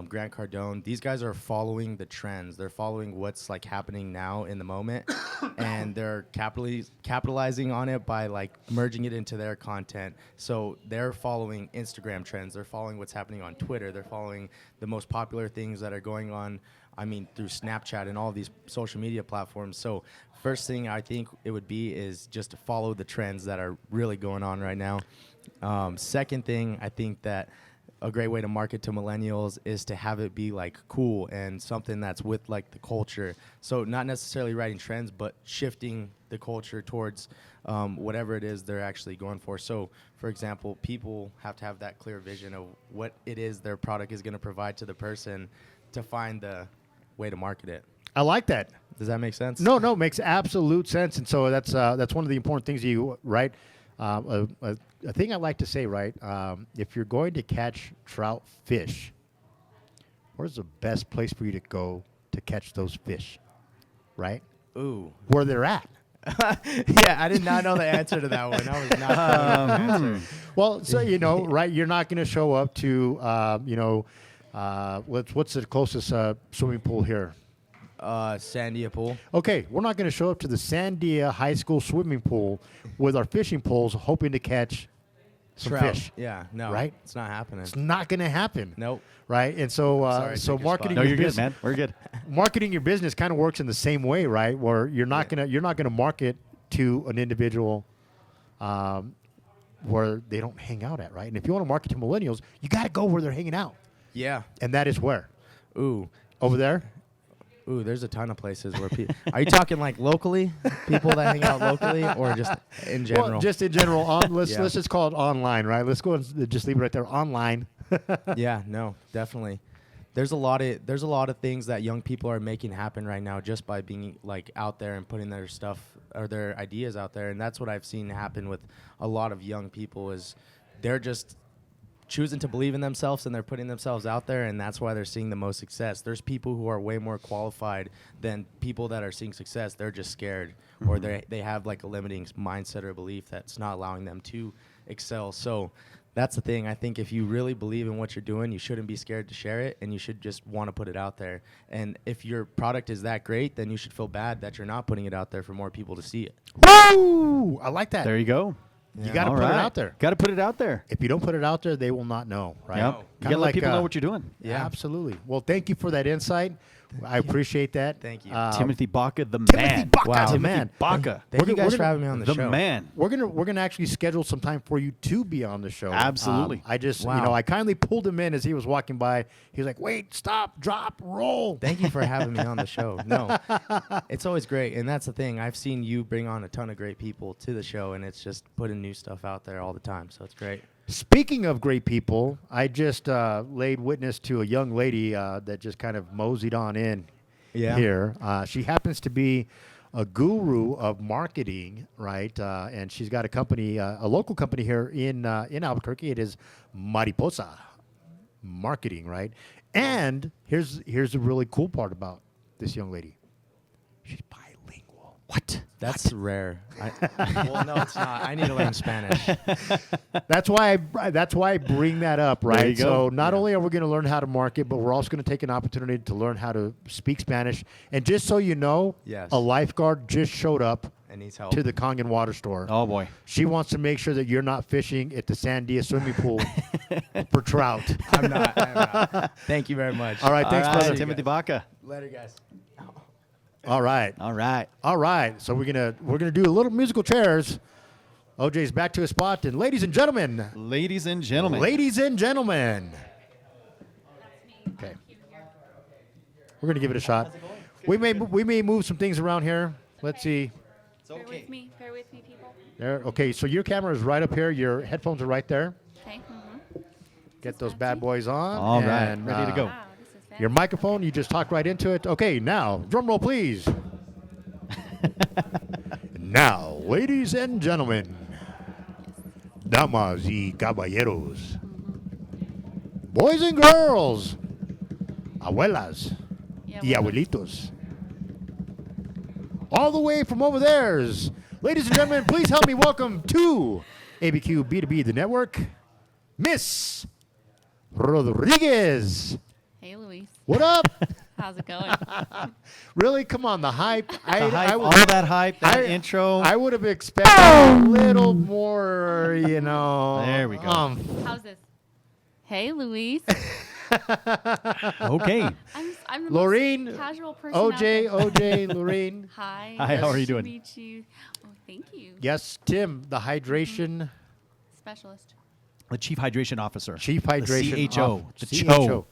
Grant Cardone. These guys are following the trends. They're following what's like happening now in the moment, and they're capitalizing on it by like merging it into their content. So they're following Instagram trends. They're following what's happening on Twitter. They're following the most popular things that are going on. I mean, through Snapchat and all of these social media platforms. So first thing I think it would be is just to follow the trends that are really going on right now. Second thing, I think that a great way to market to millennials is to have it be like cool and something that's with like the culture. So not necessarily writing trends, but shifting the culture towards whatever it is they're actually going for. So for example, people have to have that clear vision of what it is their product is going to provide to the person to find the way to market it. I like that. Does that make sense? No, makes absolute sense. And so that's one of the important things you right. A thing I like to say, right? If you're going to catch trout fish, where's the best place for you to go to catch those fish? Right? Ooh. Where they're at. Yeah, I did not know the answer to that one. I was not answer. Well, so right? You're not going to show up to what's the closest swimming pool here? Sandia Pool. Okay, we're not going to show up to the Sandia High School swimming pool with our fishing poles hoping to catch some Trout. fish. Yeah, no. Right? It's not happening. It's not going to happen. Nope. Right? And so Sorry, so take your marketing spot. No, your you're good, business, man. We're good. marketing your business kind of works in the same way, right? Where you're not gonna market to an individual where they don't hang out at, right? And if you want to market to millennials, you got to go where they're hanging out. Yeah. And that is where? Ooh. Over there? Ooh, there's a ton of places where people. Are you talking like locally, people that hang out locally, or just in general? Well, just in general. Let's Yeah. let's just call it online, right? Let's go and just leave it right there. Online. Yeah, no, definitely. There's a lot of things that young people are making happen right now just by being like out there and putting their stuff or their ideas out there, and that's what I've seen happen with a lot of young people is they're just choosing to believe in themselves and they're putting themselves out there, and that's why they're seeing the most success. There's people who are way more qualified than people that are seeing success. They're just scared or they have like a limiting mindset or belief that's not allowing them to excel. So that's the thing. I think if you really believe in what you're doing, you shouldn't be scared to share it, and you should just want to put it out there. And if your product is that great, then you should feel bad that you're not putting it out there for more people to see it. Woo! I like that. There you go. You got to put it out there. Got to put it out there. If you don't put it out there, they will not know, right? Yep. You Kinda got to let like, people know what you're doing. Yeah, absolutely. Well, thank you for that insight. I appreciate that. Thank you. Timothy Baca, the Timothy man. Baca, Wow. the Timothy man. Baca, Thank you We're guys gonna- for having me on the the show. man. We're gonna actually schedule some time for you to be on the show. Absolutely. I just Wow. I kindly pulled him in as he was walking by. He was like, "Wait, stop, drop, roll." Thank you for having me on the show. No, it's always great, and that's the thing. I've seen you bring on a ton of great people to the show, and it's just putting new stuff out there all the time. So it's great. Speaking of great people, I just laid witness to a young lady that just kind of moseyed on in here. She happens to be a guru of marketing, right? And she's got a company, a local company here in Albuquerque. It is Mariposa Marketing, right? And here's the really cool part about this young lady. She's bilingual. What? That's rare. Well, no, it's not. I need to learn Spanish. That's why I bring that up, right? There you go. So not only are we going to learn how to market, but we're also going to take an opportunity to learn how to speak Spanish. And just so you know, Yes. a lifeguard just showed up It needs help. to the Kangen water store. Oh, boy. She wants to make sure that you're not fishing at the Sandia swimming pool for trout. I'm not. Thank you very much. All right, thanks, All right, brother. Timothy Baca. Later, guys. All right. All right. All right. So we're gonna do a little musical chairs. OJ's back to his spot, and ladies and gentlemen. Ladies and gentlemen. Ladies and gentlemen. Okay. We're going to give it a shot. We may move some things around here. Let's see. It's Bear with me. Bear with me, people. There. Okay, so your camera is right up here. Your headphones are right there. Okay. Get those bad boys on. All right. and, Ready to go. Wow, this is fancy. Your microphone, you just talk right into it. Okay, now, drum roll, please. Now, ladies and gentlemen, damas y caballeros, boys and girls, abuelas Yeah, y well, abuelitos, all the way from over there's, ladies and gentlemen, please help me welcome to ABQB2B, the network, Miss Rodriguez. Hey, Luis. What up? How's it going? Really? Come on, the hype. The hype, would- all that hype, that I- intro. I would have expected a little more, you know. There we go. How's this? Hey, Luis. Okay. I'm the Lorene, most casual person out there. OJ, Lorene. Hi. Hi, how are you nice to doing? meet you. Oh, thank you. Yes, Tim, the hydration Specialist. The Chief Hydration Officer. chief hydration The CHO. off- The CHO. CHO.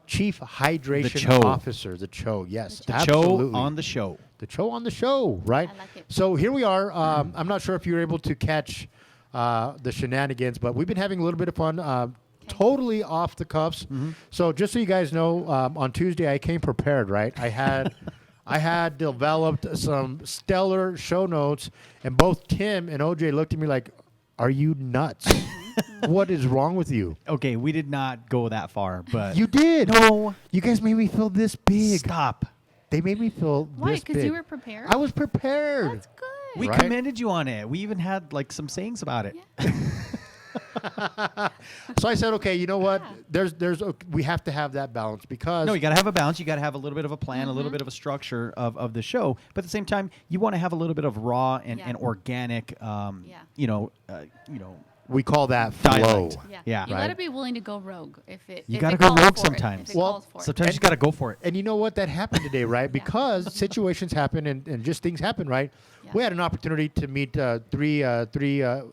Chief hydration CHO. officer. The CHO. Yes, The absolutely. Cho on the show. The CHO on the show, right? I like it. So here we are. I'm not sure if you were able to catch the shenanigans, but we've been having a little bit of fun. Totally off the cuffs. So just so you guys know, on Tuesday I came prepared, right? I had developed some stellar show notes, and both Tim and OJ looked at me like, "Are you nuts? What is wrong with you?" Okay, we did not go that far, but You did. No. You guys made me feel this big. Stop. They made me feel Why? this big. Because you were prepared? I was prepared. That's good. We Right? commended you on it. We even had like some sayings about it. Yeah. So I said, okay, you know what? Yeah. We have to have that balance because No, you got to have a balance. You got to have a little bit of a plan, a little bit of a structure of the show. But at the same time, you want to have a little bit of raw and, Yeah. and organic, Yeah. you know, we call that flow. dialect. Yeah. Yeah. You Right. gotta be willing to go rogue if it. You if gotta it go calls rogue for it, sometimes. If it Well, calls for it. Sometimes you just got to go for it. And you know what? That happened today, right? Because situations happen and just things happen, right? Yeah. We had an opportunity to meet three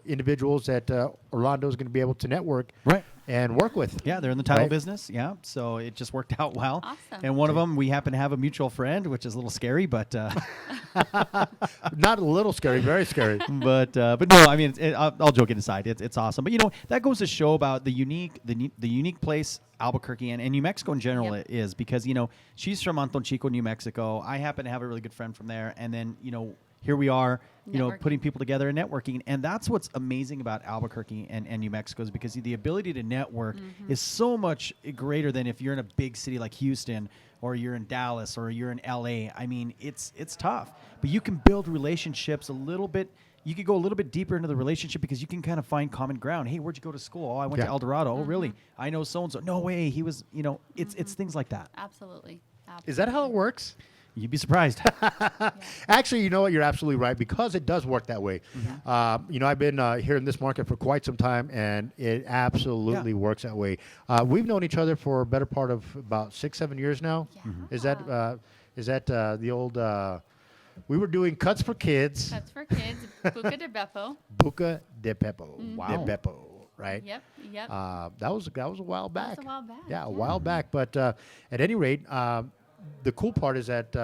individuals that Orlando is going to be able to network. Right. and work with. Yeah, they're in the title Right. business. Yeah, so it just worked out well. Awesome. And one of them, we happen to have a mutual friend, which is a little scary, but Not a little scary, very scary. but no, I mean, all joking aside, it's awesome. But that goes to show about the unique place Albuquerque and New Mexico in general Yep. is, because she's from Anton Chico, New Mexico. I happen to have a really good friend from there, and then here we are, Networking. putting people together and networking. And that's what's amazing about Albuquerque and New Mexico, is because the ability to network is so much greater than if you're in a big city like Houston, or you're in Dallas, or you're in LA. I mean, it's tough, but you can build relationships a little bit. You could go a little bit deeper into the relationship because you can kind of find common ground. Hey, where'd you go to school? Oh, I went Yeah. to El Dorado. Oh, really? I know so-and-so. No way. He was, it's things like that. Absolutely. Is that how it works? You'd be surprised. Actually, you know what? You're absolutely right, because it does work that way. I've been here in this market for quite some time, and it absolutely works that way. We've known each other for a better part of about 6-7 years now. Yeah. Is that the old? We were doing cuts for kids. That's for kids. Buca de Beppo. Buca de Beppo. Wow. De Beppo, right? Yep. Yep. That was a while back. was a while back, Yeah, a yeah. while back. But at any rate, the cool part is that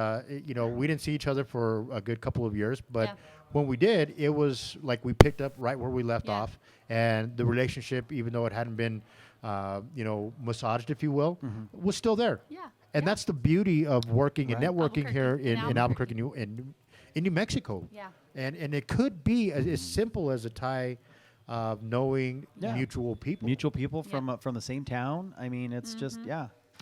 we didn't see each other for a good couple of years, but Yeah. when we did, it was like we picked up right where we left Yeah. off, and the relationship, even though it hadn't been, massaged, if you will, was still there. Yeah. And Yeah. that's the beauty of working and Right. networking here Albuquerque, in in Albuquerque, Albuquerque. in New Mexico. Yeah. And it could be as simple as a tie of knowing Yeah. mutual people. Mutual people Yeah. from the same town. I mean, it's just,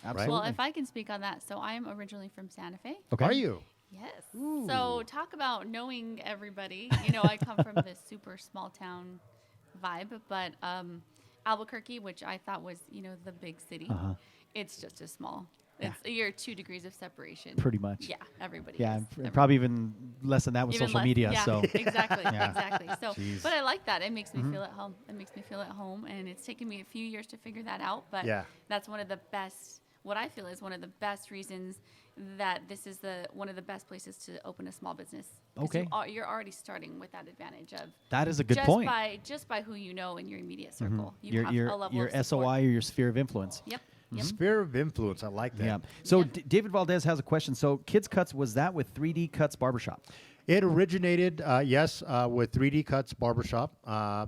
absolutely. Well, if I can speak on that, so I am originally from Santa Fe. Okay. Are you? Yes. So talk about knowing everybody. I come from this super small town vibe, but Albuquerque, which I thought was, the big city, it's just as small. You're 2 degrees of separation. Pretty much. Yeah, everybody. Yeah, is. and probably even less than that with Even social less. media. Yeah, So exactly, Yeah. exactly. So, Jeez. but I like that. It makes me feel at home. It makes me feel at home, and it's taken me a few years to figure that out. But Yeah. that's one of the best. What I feel is one of the best reasons that this is one of the best places to open a small business. 'Cause Okay. you're already starting with that advantage of that is a good just point. by who you know in your immediate circle. You Your have a level your of support. SOI or your sphere of influence. Yep. Yep. Sphere of influence. I like that. Yeah. So Yep. David Valdez has a question. So Kids Cuts, was that with 3D Cuts Barbershop? It originated, with 3D Cuts Barbershop.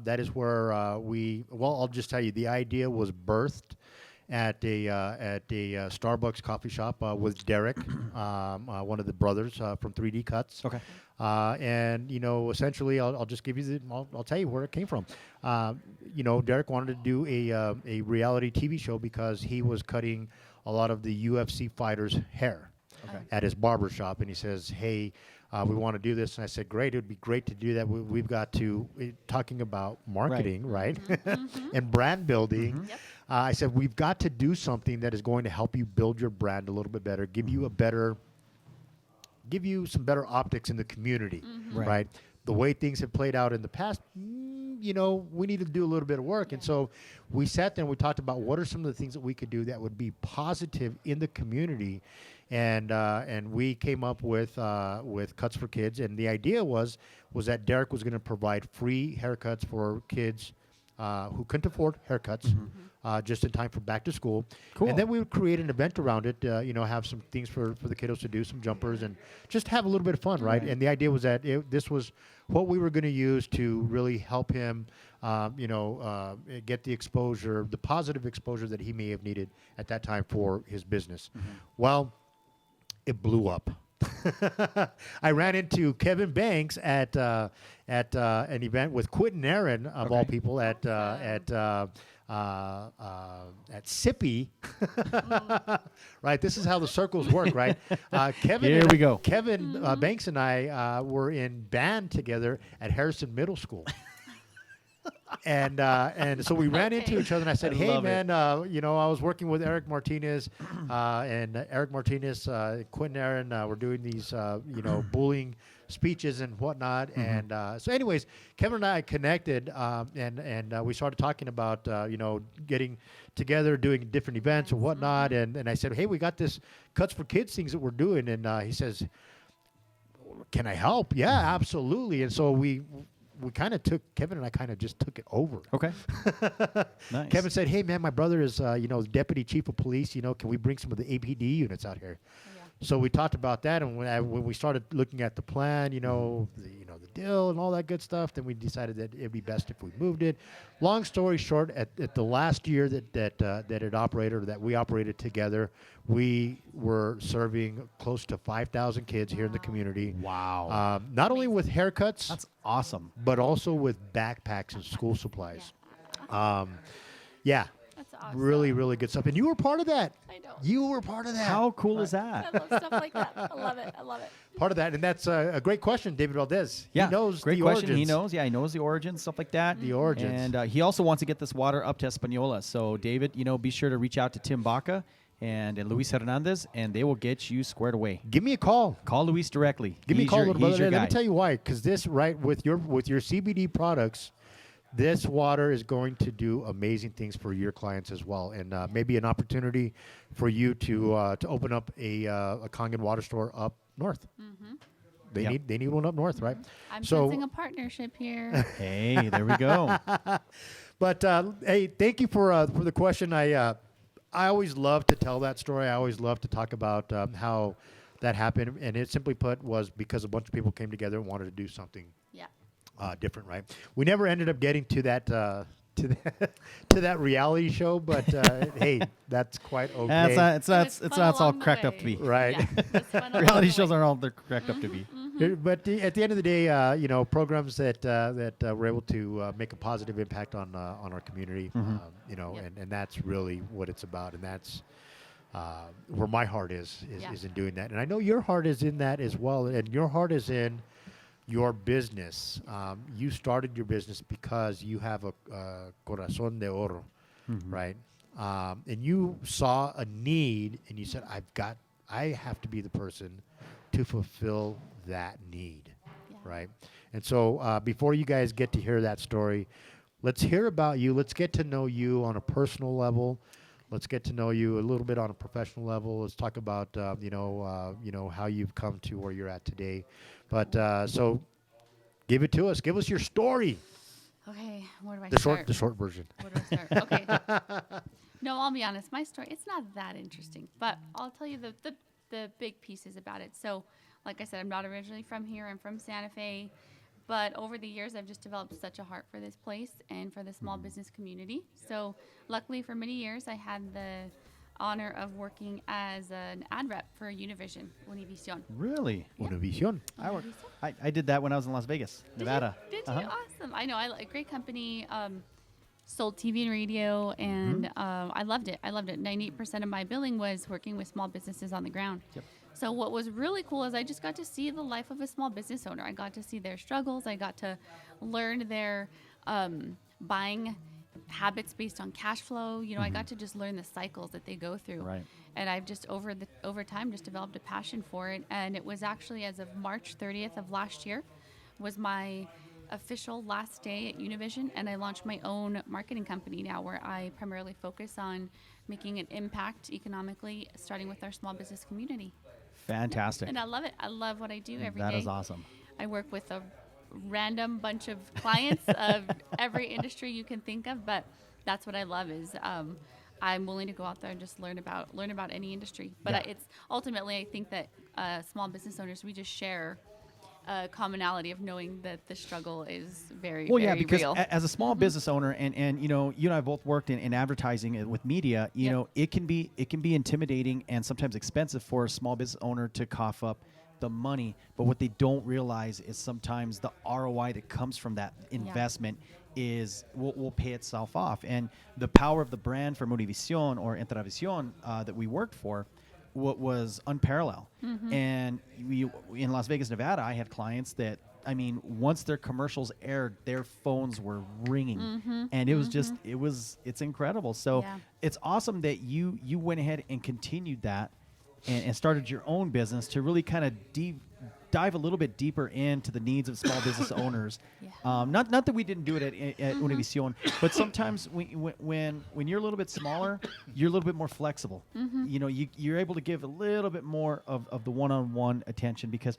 That is where I'll just tell you, the idea was birthed at a Starbucks coffee shop with Derek, one of the brothers from 3D Cuts. Okay. And essentially, I'll just give you I'll tell you where it came from. Derek wanted to do a reality TV show because he was cutting a lot of the UFC fighters' hair at his barber shop, and he says, "Hey, we want to do this." And I said, "Great, it would be great to do that. We've got to talking about marketing, right, and brand building." Yep. I said, "We've got to do something that is going to help you build your brand a little bit better, give you some better optics in the community, Right. right? The way things have played out in the past, we need to do a little bit of work." And so we sat there and we talked about what are some of the things that we could do that would be positive in the community. And we came up with Cuts for Kids. And the idea was that Derek was going to provide free haircuts for kids who couldn't afford haircuts. Just in time for back to school. Cool. And then we would create an event around it, have some things for the kiddos to do, some jumpers, and just have a little bit of fun, right? And the idea was that this was what we were going to use to really help him, get the exposure, the positive exposure that he may have needed at that time for his business. Well, it blew up. I ran into Kevin Banks at an event with Quentin Aaron of all people at Sippy. Right, this is how the circles work, right? Kevin. Here we go. Kevin Banks and I were in band together at Harrison Middle School. And so we ran into each other, and I said, I "Hey, love it. man, I was working with Eric Martinez, and Eric Martinez, Quentin Aaron, we're doing these, bullying speeches and whatnot." And so, anyways, Kevin and I connected, and we started talking about, getting together, doing different events and whatnot. And I said, "Hey, we got this Cuts for Kids things that we're doing," and he says, "Can I help?" "Yeah, absolutely." And so we Kevin and I kind of just took it over. Okay. Nice. Kevin said, "Hey man, my brother is deputy chief of police. Can we bring some of the APD units out here?" So we talked about that, and when we started looking at the plan, the deal and all that good stuff, then we decided that it'd be best if we moved it. Long story short, at the last year that we operated together, we were serving close to 5,000 kids here in the community. Wow. Not only with haircuts, That's awesome. but also with backpacks and school supplies. Yeah. That's awesome. Really, really good stuff. And you were part of that. I know. You were part of that. How cool is I that? love stuff like that. I love it. I love it. Part of that. And that's a great question, David Valdez. Yeah, He knows great the question. origins. He knows. Yeah, he knows the origins, stuff like that. The origins. And he also wants to get this water up to Española. So, David, be sure to reach out to Tim Baca and Luis Hernandez, and they will get you squared away. Give me a call. Call Luis directly. Give me a He's call, your- little he's brother. your Let me guy. tell you why. Because this, right, with your CBD products, this water is going to do amazing things for your clients as well, and maybe an opportunity for you to open up a Kangen water store up north. They Yep. need one up north, right? I'm So- sensing a partnership here. Hey, there we go. But hey, thank you for the question. I always love to tell that story. I always love to talk about how that happened, and it simply put was because a bunch of people came together and wanted to do something Yeah. different, right? We never ended up getting to that to that reality show, but hey, that's quite okay. It's fun not all along the cracked up way. to be. Right. Yeah, it's fun along Reality the shows way. aren't all they're cracked up to be. But at the end of the day, programs that we're able to make a positive impact on our community, and that's really what it's about, and that's where my heart is in doing that, and I know your heart is in that as well, and your heart is in your business. You started your business because you have a corazón de oro, right? And you saw a need, and you said, I have to be the person to fulfill that need, right? And so before you guys get to hear that story, let's hear about you. Let's get to know you on a personal level. Let's get to know you a little bit on a professional level. Let's talk about how you've come to where you're at today. But so give it to us. Give us your story. Okay, where do I The start? short version. Where do I start? Okay. No, I'll be honest. My story, it's not that interesting, but I'll tell you the big pieces about it. So, like I said, I'm not originally from here. I'm from Santa Fe. But over the years, I've just developed such a heart for this place and for the small business community. So luckily for many years, I had the honor of working as an ad rep for Univision, Univision. Really? Univision. I did that when I was in Las Vegas, Nevada. Did you? Awesome. I know. A great company. Sold TV and radio, and I loved it. 98% of my billing was working with small businesses on the ground. Yep. So what was really cool is I just got to see the life of a small business owner. I got to see their struggles. I got to learn their buying habits based on cash flow. I got to just learn the cycles that they go through. Right. And I've just over time just developed a passion for it. And it was actually as of March 30th of last year was my official last day at Univision, and I launched my own marketing company now where I primarily focus on making an impact economically, starting with our small business community. Fantastic. And I love it. I love what I do every day. That is awesome. I work with a random bunch of clients of every industry you can think of, but that's what I love is I'm willing to go out there and just learn about any industry. But it's ultimately, I think that small business owners, we just share a commonality of knowing that the struggle is very, Well, yeah, very because real. as a small business owner, and you and I both worked in advertising with media, you know, it can be intimidating and sometimes expensive for a small business owner to cough up the money. But what they don't realize is sometimes the ROI that comes from that investment will pay itself off. And the power of the brand for Motivación or Intravisión that we worked for was unparalleled. And in Las Vegas, Nevada, I had clients that, I mean, once their commercials aired, their phones were ringing, and it was just, it's incredible. So it's awesome that you went ahead and continued that and started your own business to really kind of dive a little bit deeper into the needs of small business owners. Not that we didn't do it at Univision, but sometimes when you're a little bit smaller, you're a little bit more flexible. You know, you're able to give a little bit more of the one-on-one attention because,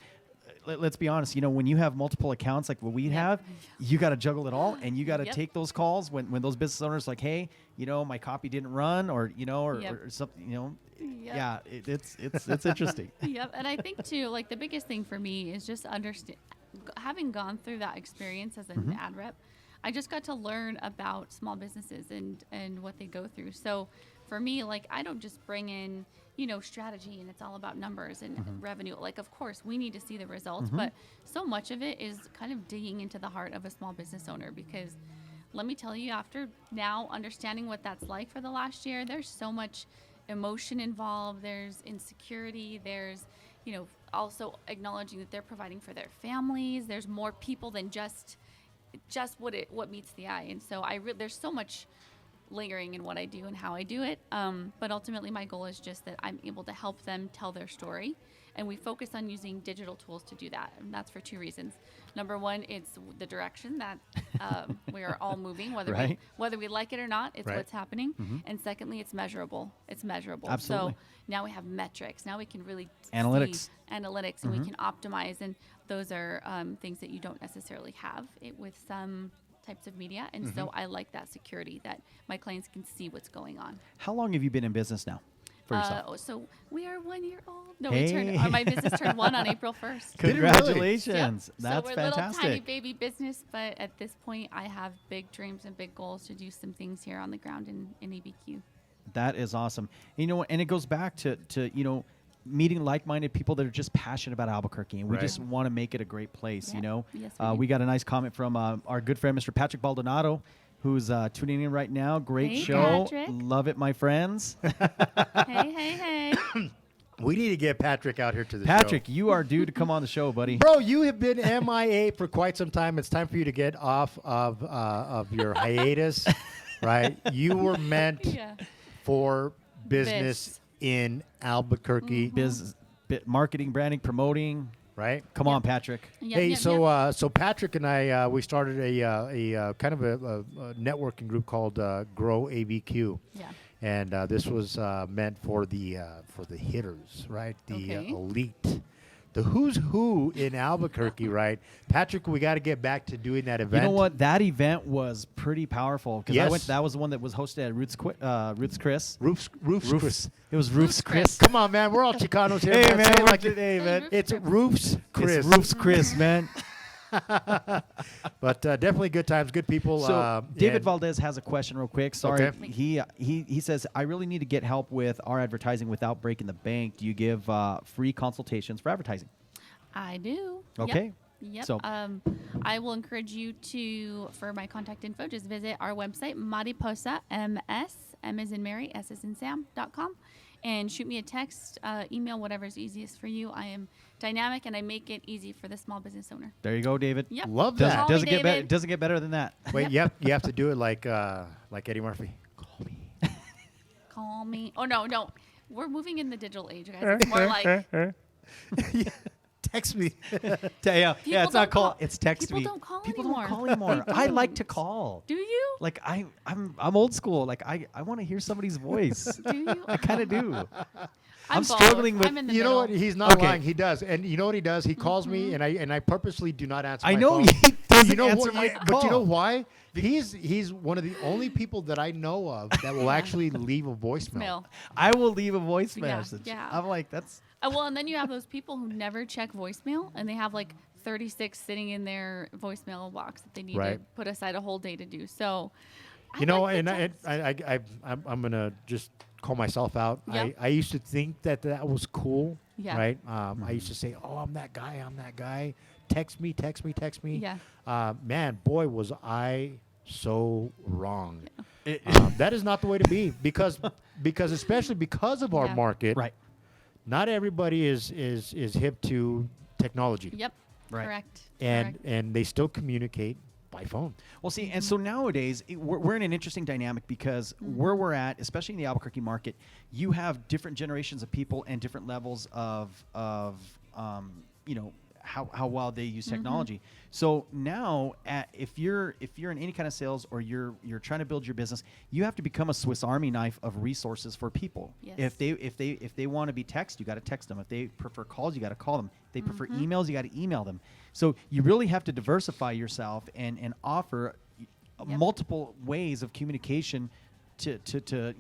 let's be honest. When you have multiple accounts like what we have, you got to juggle it all, and you got to take those calls when those business owners like, hey, my copy didn't run, or or something. Yeah, it's interesting. Yep, and I think too, like the biggest thing for me is just having gone through that experience as an ad rep. I just got to learn about small businesses and what they go through. So for me, like I don't just bring in strategy and it's all about numbers and revenue. Like, of course, we need to see the results, but so much of it is kind of digging into the heart of a small business owner, because let me tell you, after now understanding what that's like for the last year, there's so much emotion involved. There's insecurity. There's, also acknowledging that they're providing for their families. There's more people than just what meets the eye. And so there's so much layering in what I do and how I do it. But ultimately my goal is just that I'm able to help them tell their story. And we focus on using digital tools to do that. And that's for two reasons. Number one, it's the direction that we are all moving, whether we like it or not, it's what's happening. And secondly, it's measurable. Absolutely. So now we have metrics. Now we can really analytics, see and we can optimize. And those are things that you don't necessarily have with some types of media. And so I like that security that my clients can see what's going on. How long have you been in business now? So we are 1 year old. No, hey. my business turned 1 on April 1st. Congratulations. Yep. That's so we're fantastic. a little tiny baby business, but at this point I have big dreams and big goals to do some things here on the ground in ABQ. That is awesome. And it goes back to meeting like-minded people that are just passionate about Albuquerque, and we just want to make it a great place. Yes, we got a nice comment from our good friend Mr. Patrick Baldonado, who's tuning in right now. Great show. Patrick. Love it, my friends. Hey. We need to get Patrick out here to the show. Patrick, you are due to come on the show, buddy. Bro, you have been MIA for quite some time. It's time for you to get off of your hiatus, right? You were meant for business in Albuquerque. Business, marketing, branding, promoting. Right? Come on, Patrick. So Patrick and I, we started a kind of a networking group called Grow ABQ. Yeah. And this was meant for the hitters, right? The elite, the who's who in Albuquerque, right? Patrick, we got to get back to doing that event. You know what? That event was pretty powerful because Yes. that was the one that was hosted at Roots Chris. Roofs Chris. It was Roofs Chris. Come on, man. We're all Chicanos here. Hey, man. Say it like Hey, man. it's Roofs Chris. It's Roofs Chris, man. But definitely good times, good people. So David Valdez has a question real quick. Sorry. Okay. He says, I really need to get help with our advertising without breaking the bank. Do you give free consultations for advertising? I do. Okay. Yep. So I will encourage you to, for my contact info, just visit our website, Mariposa, M as in Mary, S as in Sam.com, and shoot me a text, email, whatever's easiest for you. I am dynamic and I make it easy for the small business owner. there you go, David. Yep. Love that. Call Doesn't me, get better. David. Doesn't get better than that. Wait, you have to do it like Eddie Murphy. Call me. Call me. Oh, no. We're moving in the digital age, guys. It's more like Text me. Yeah, it's not call. call. It's text People me. don't call People anymore. don't call anymore. They I like don't. to call. Do you? Like I'm old school. Like I want to hear somebody's voice. Do you? I kind of do. I'm I'm struggling both. with- I'm in the You know middle. what? He's not Okay. lying. He does. And you know what he does? He calls me, and I purposely do not answer I my know phone. he doesn't You know answer what? my Yeah, But you know call. why? He's one of the only people that I know of that will actually leave a voicemail. Mail. I will leave a voice Yeah, message. yeah. I'm like, that's Well, and then you have those people who never check voicemail, and they have like 36 sitting in their voicemail box that they need to Right. put aside a whole day to do. So, You know, like and the text. I'm gonna just call myself out. Yep. I used to think that was cool, Yeah. right? I used to say, "Oh, I'm that guy. Text me." Yeah. Man, boy, was I so wrong. it, That is not the way to be because especially because of our Yeah. market, right. not everybody is hip to technology, Yep. Right. Correct. and they still communicate by phone. Well, see, and so nowadays we're in an interesting dynamic because where we're at, especially in the Albuquerque market, you have different generations of people and different levels of how well they use technology. So now, if you're in any kind of sales or you're trying to build your business, you have to become a Swiss Army knife of resources for people. Yes. If they want to be text, you got to text them. If they prefer calls, you got to call them. If they prefer emails, you got to email them. So you really have to diversify yourself and offer multiple ways of communication to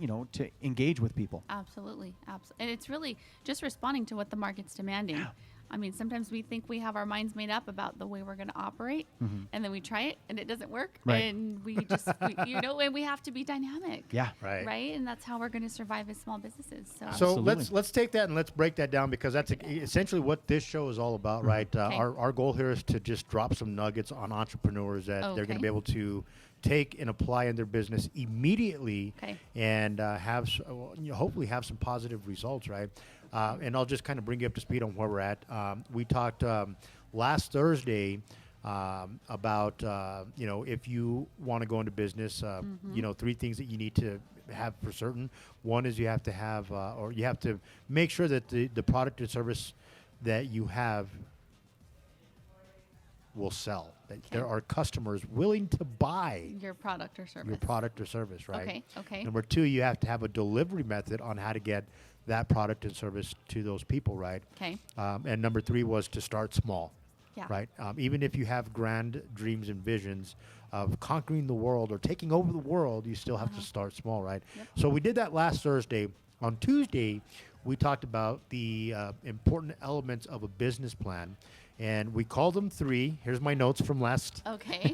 engage with people. Absolutely. And it's really just responding to what the market's demanding. Yeah. I mean, sometimes we think we have our minds made up about the way we're going to operate, and then we try it and it doesn't work. Right. And we just, and we have to be dynamic. Yeah. Right. Right. And that's how we're going to survive as small businesses. So, So Absolutely. let's take that and let's break that down, because that's essentially what this show is all about, right? Okay. Our goal here is to just drop some nuggets on entrepreneurs that they're going to Okay. be able to take and apply in their business immediately, Okay. and hopefully have some positive results, right? And I'll just kind of bring you up to speed on where we're at. We talked last Thursday about if you want to go into business, 3 things that you need to have for certain. One is you have to have, or you have to make sure that the product and service that you have will sell. That there are customers willing to buy your product or service. your product or service, right? Okay. Okay. Number 2, you have to have a delivery method on how to get that product and service to those people, right? Okay. And number 3 was to start small, Yeah. right? Even if you have grand dreams and visions of conquering the world or taking over the world, you still have to start small, right? Yep. So we did that last Thursday. On Tuesday, we talked about the important elements of a business plan, and we called them 3. Here's my notes from last. Okay.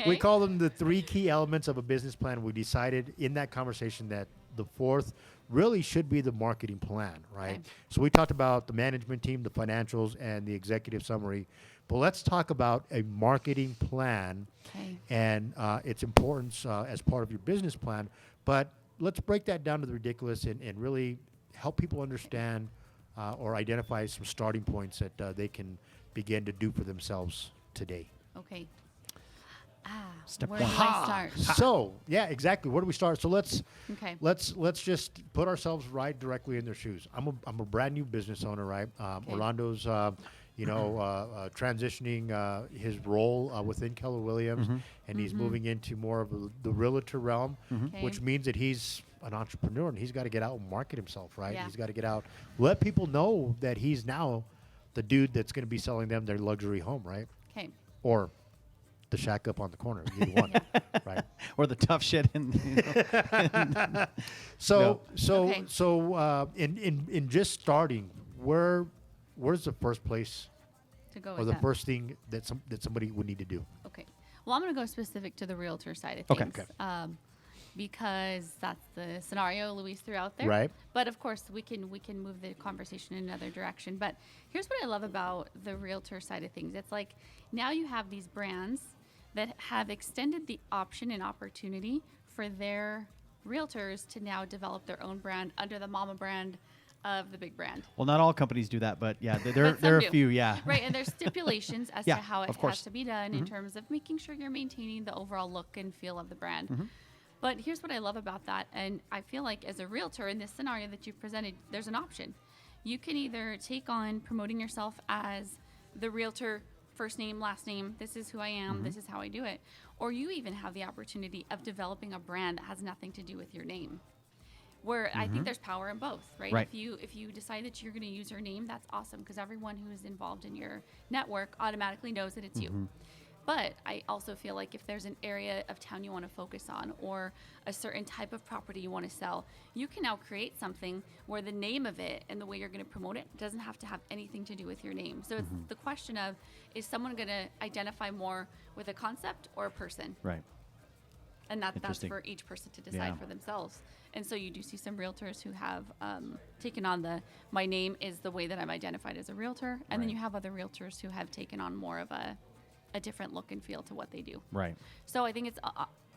We call them the 3 key elements of a business plan. We decided in that conversation that the 4th really should be the marketing plan, right? Okay. So we talked about the management team, the financials, and the executive summary. But let's talk about a marketing plan Okay. and its importance as part of your business plan. But let's break that down to the ridiculous and really help people understand or identify some starting points that they can begin to do for themselves today. Okay. Step Where do one. I start? So yeah, exactly. Where do we start? So let's Okay. just put ourselves right directly in their shoes. I'm a brand new business owner, right? Orlando's transitioning his role within Keller Williams, and he's moving into more of the realtor realm, Okay. which means that he's an entrepreneur and he's got to get out and market himself, right? Yeah. He's got to get out, let people know that he's now the dude that's going to be selling them their luxury home, right? Okay. Or the shack up on the corner, either one, right? Or the tough shit in. So Okay. in just starting, where's the first place To go or with the that. first thing that somebody would need to do? Okay. Well, I'm going to go specific to the realtor side of Okay. things. Because that's the scenario Luis threw out there. Right. But of course, we can move the conversation in another direction. But here's what I love about the realtor side of things. It's like now you have these brands that have extended the option and opportunity for their realtors to now develop their own brand under the mama brand of the big brand. Well, not all companies do that, but yeah, there But some are a do. few. Yeah. Right, and there's stipulations as Yeah, to how it of course. has to be done in terms of making sure you're maintaining the overall look and feel of the brand. Mm-hmm. But here's what I love about that, and I feel like as a realtor in this scenario that you've presented, there's an option. You can either take on promoting yourself as the realtor, first name, last name, this is who I am, this is how I do it, or you even have the opportunity of developing a brand that has nothing to do with your name. Where I think there's power in both, right? Right. If you decide that you're going to use your name, that's awesome because everyone who is involved in your network automatically knows that it's you. But I also feel like if there's an area of town you want to focus on or a certain type of property you want to sell, you can now create something where the name of it and the way you're going to promote it doesn't have to have anything to do with your name. So it's the question of, is someone going to identify more with a concept or a person? Right. And that's Interesting. for each person to decide Yeah. for themselves. And so you do see some realtors who have taken on my name is the way that I'm identified as a realtor. And then Right. you have other realtors who have taken on more of a different look and feel to what they do. Right. So I think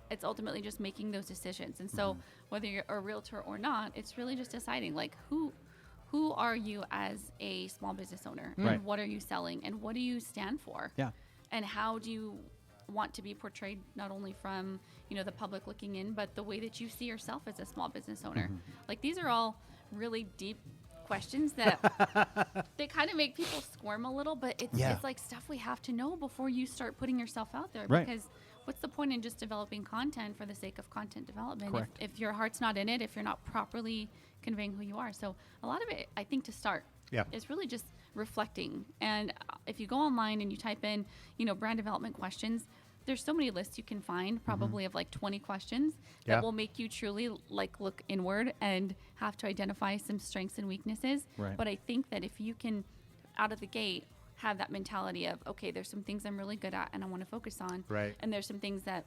it's ultimately just making those decisions. And so whether you're a realtor or not, it's really just deciding like who are you as a small business owner? Right. And what are you selling? And what do you stand for? Yeah. And how do you want to be portrayed not only from the public looking in, but the way that you see yourself as a small business owner? Like these are all really deep questions that they kind of make people squirm a little, but it's like stuff we have to know before you start putting yourself out there. Right. Because what's the point in just developing content for the sake of content development Correct. if your heart's not in it, if you're not properly conveying who you are? So a lot of it, I think, to start, is really just reflecting. And if you go online and you type in, brand development questions, there's so many lists you can find, probably of like 20 questions that will make you truly like look inward and have to identify some strengths and weaknesses. Right. But I think that if you can, out of the gate, have that mentality of, okay, there's some things I'm really good at and I want to focus on. Right. And there's some things that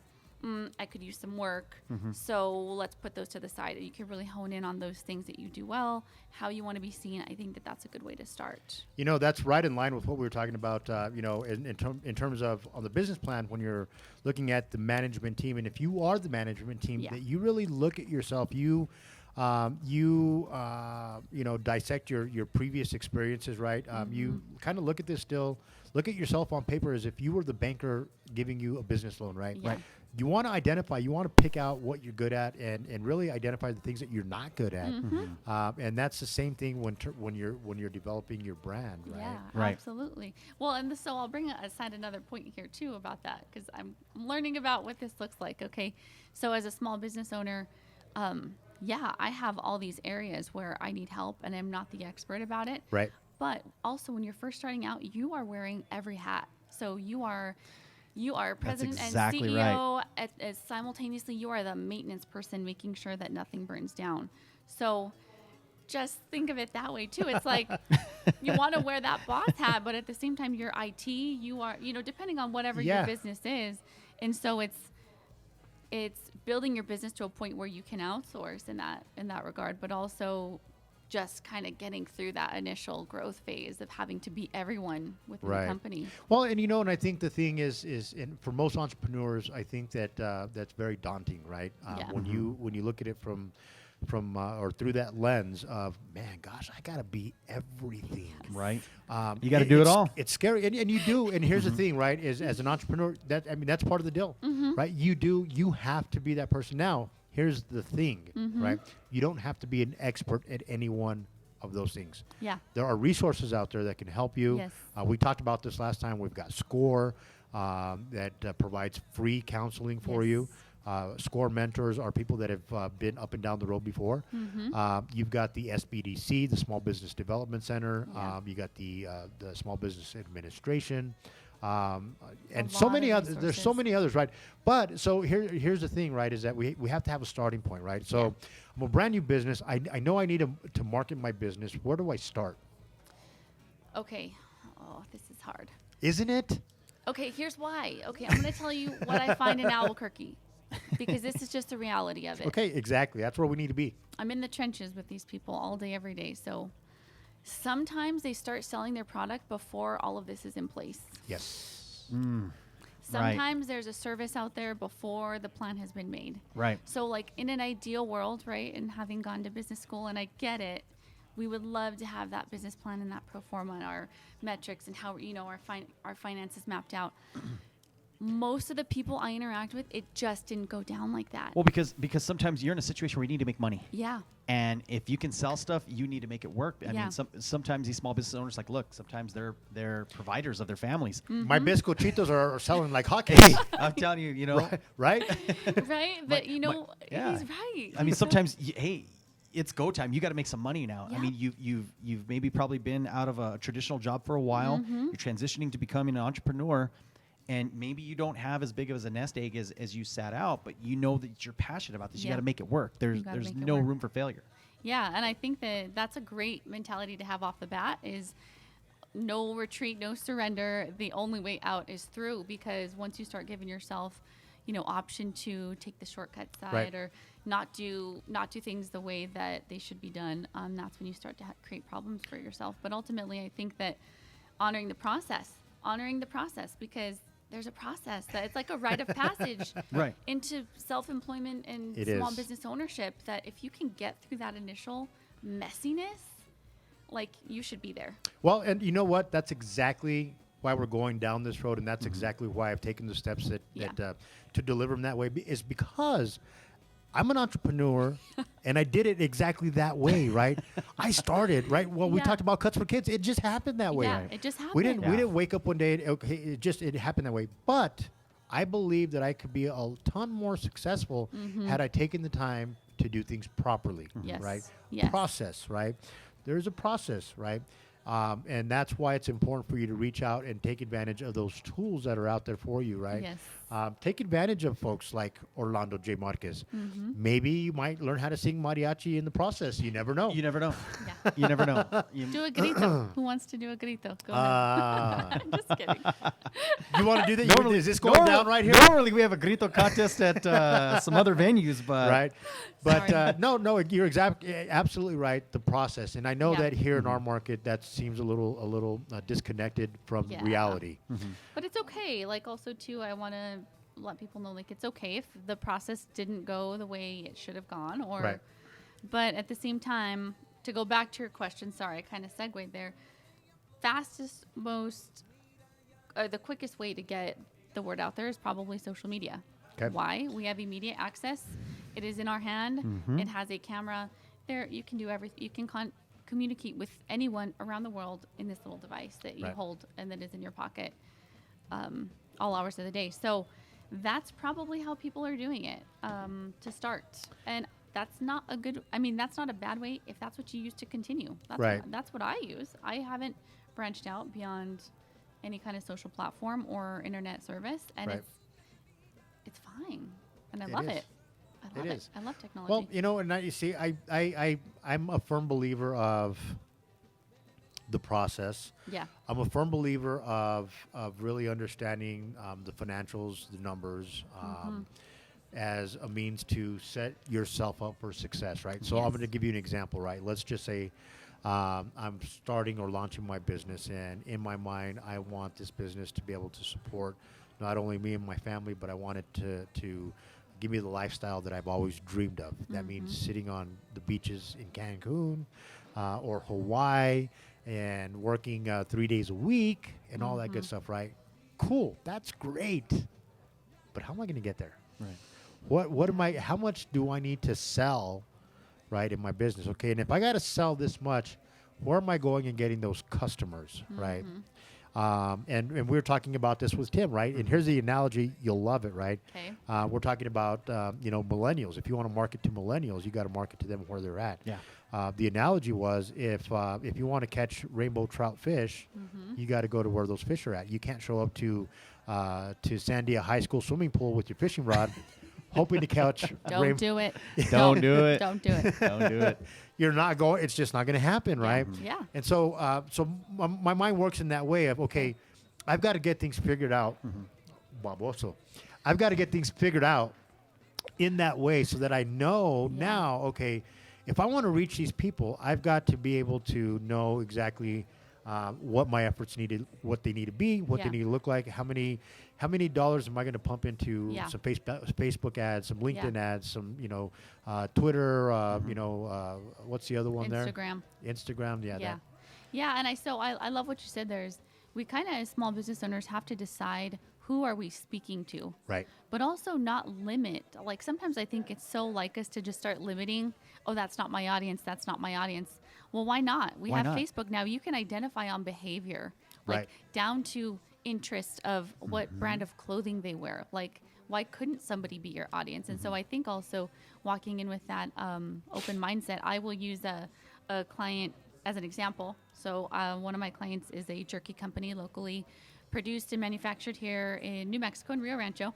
I could use some work. So let's put those to the side. You can really hone in on those things that you do well, how you want to be seen. I think that that's a good way to start. That's right in line with what we were talking about, in terms of on the business plan when you're looking at the management team. And if you are the management team, that you really look at yourself, you dissect your previous experiences, right? You kind of look at yourself on paper as if you were the banker giving you a business loan, right? Yeah. Right. You want to pick out what you're good at and really identify the things that you're not good at. And that's the same thing when you're developing your brand, right? Yeah, Right. absolutely. Well, and so I'll bring aside another point here too about that, because I'm learning about what this looks like. Okay, so as a small business owner, I have all these areas where I need help and I'm not the expert about it. Right. But also when you're first starting out, you are wearing every hat. So you are president exactly and CEO. As simultaneously, you are the maintenance person, making sure that nothing burns down. So just think of it that way too. It's like you want to wear that boss hat, but at the same time, you're IT. You are, depending on whatever your business is, and so it's building your business to a point where you can outsource in that regard, but also just kind of getting through that initial growth phase of having to be everyone within the company. Well, and I think the thing is for most entrepreneurs, I think that that's very daunting, right? When you look at it from or through that lens of, man, gosh, I gotta be everything, right? You got to do it all. It's scary, and you do. And here's the thing, right? Is as an entrepreneur, that's part of the deal, right? You have to be that person. Now, here's the thing, right? You don't have to be an expert at any one of those things. Yeah. There are resources out there that can help you. Yes. We talked about this last time. We've got SCORE that provides free counseling for you. SCORE mentors are people that have been up and down the road before. You've got the SBDC, the Small Business Development Center. You got the Small Business Administration. And so many others. There's so many others, right? But so here's the thing, right? Is that we have to have a starting point, right? So I'm a brand new business. I know I need to market my business. Where do I start? Okay. Oh, this is hard. Isn't it? Okay, here's why. Okay, I'm going to tell you what I find in Albuquerque, because this is just the reality of it. Okay, exactly. That's where we need to be. I'm in the trenches with these people all day, every day. So sometimes they start selling their product before all of this is in place. Yes. Sometimes there's a service out there before the plan has been made. Right. So like in an ideal world, right, and having gone to business school, and I get it, we would love to have that business plan and that pro forma and our metrics and how, our finances mapped out. Most of the people I interact with, it just didn't go down like that. Well, because sometimes you're in a situation where you need to make money. Yeah. And if you can sell stuff, you need to make it work. I mean, sometimes these small business owners, sometimes they're providers of their families. My bizcochitos are selling like hotcakes. I'm telling you, Right? Right? But, he's right. I mean, sometimes, it's go time. You got to make some money now. Yeah. I mean, you've maybe probably been out of a traditional job for a while. You're transitioning to becoming an entrepreneur. And maybe you don't have as big of a nest egg as you sat out, but you know that you're passionate about this. You got to make it work. There's no room for failure. Yeah, and I think that's a great mentality to have off the bat is no retreat, no surrender. The only way out is through, because once you start giving yourself, option to take the shortcut side or not do things the way that they should be done, that's when you start to create problems for yourself. But ultimately, I think that honoring the process, because there's a process that it's like a rite of passage into self-employment and small business ownership, that if you can get through that initial messiness, like, you should be there. Well, and you know what? That's exactly why we're going down this road, and that's exactly why I've taken the steps that to deliver them that way, is because I'm an entrepreneur, and I did it exactly that way, right? I started, right? Well, we Yeah. talked about Cuts for Kids. It just happened that way. Yeah, Right? it just happened. We didn't Yeah. wake up one day and okay, it happened that way. But I believe that I could be a ton more successful had I taken the time to do things properly, Yes. right? Yes. Process, right? There's a process, right? And that's why it's important for you to reach out and take advantage of those tools that are out there for you, right? Yes. Take advantage of folks like Orlando J. Marquez. Mm-hmm. Maybe you might learn how to sing mariachi in the process. You never know. You never know. Yeah. You never know. You, Do a grito. Who wants to do a grito? Go ahead. I'm just kidding. You want to do that? Is this going down right here? Normally, we have a grito contest at some other venues, but Right. But Sorry. no, you're absolutely right. The process, and I know Yeah. that here in our market, that seems a little disconnected from Yeah. reality. But it's okay. Like also too, I want to let people know like it's okay if the process didn't go the way it should have gone, or. Right. But at the same time, to go back to your question, sorry, I kind of segued there. Fastest, the quickest way to get the word out there is probably social media. Okay. Why? We have immediate access. It is in our hand. It has a camera. There, you can do everything. You can communicate with anyone around the world in this little device that you Right. hold and that is in your pocket all hours of the day. So that's probably how people are doing it to start. And that's not a good, that's not a bad way if that's what you use to continue. Right. That's what I use. I haven't branched out beyond any kind of social platform or internet service, and Right. it's fine, and I It love is. it. I love It it. is. I love technology. Well, and now you see, I'm a firm believer of the process. Yeah. I'm a firm believer of really understanding the financials, the numbers, as a means to set yourself up for success, right? So I'm Yes. going to give you an example, right? Let's just say I'm starting or launching my business, and in my mind, I want this business to be able to support not only me and my family, but I want it to give me the lifestyle that I've always dreamed of. That means sitting on the beaches in Cancun or Hawaii and working 3 days a week and all that good stuff, right? Cool, that's great. But how am I going to get there? right. How much do I need to sell, right, in my business? Okay, and if I got to sell this much, where am I going and getting those customers, right? And we were talking about this with Tim, right? And here's the analogy, you'll love it, right? Okay. We're talking about, millennials. If you want to market to millennials, you got to market to them where they're at. Yeah. The analogy was if you want to catch rainbow trout fish, you got to go to where those fish are at. You can't show up to Sandia High School swimming pool with your fishing rod, hoping to catch. Don't do it. Don't do it. Don't do it. Don't do it. You're not going. It's just not going to happen, right? Yeah. And so, my mind works in that way of okay, I've got to get things figured out. Baboso. I've got to get things figured out in that way so that I know now. Okay, if I want to reach these people, I've got to be able to know exactly what my efforts needed, what they need to be, what they Yeah. need to look like, how many dollars am I going to pump into Yeah. some Facebook ads, some LinkedIn Yeah. ads, some Twitter, what's the other one there? Instagram, yeah. Yeah. Yeah, and I love what you said there is we kind of as small business owners have to decide who are we speaking to, Right. but also not limit. Like sometimes I think it's so like us to just start limiting, oh, that's not my audience, that's not my audience. Well, why not? We Why have not? Facebook now. You can identify on behavior, Right. like down to interest of what brand of clothing they wear. Like why couldn't somebody be your audience? And so I think also walking in with that open mindset, I will use a client as an example. So one of my clients is a jerky company locally produced and manufactured here in New Mexico in Rio Rancho.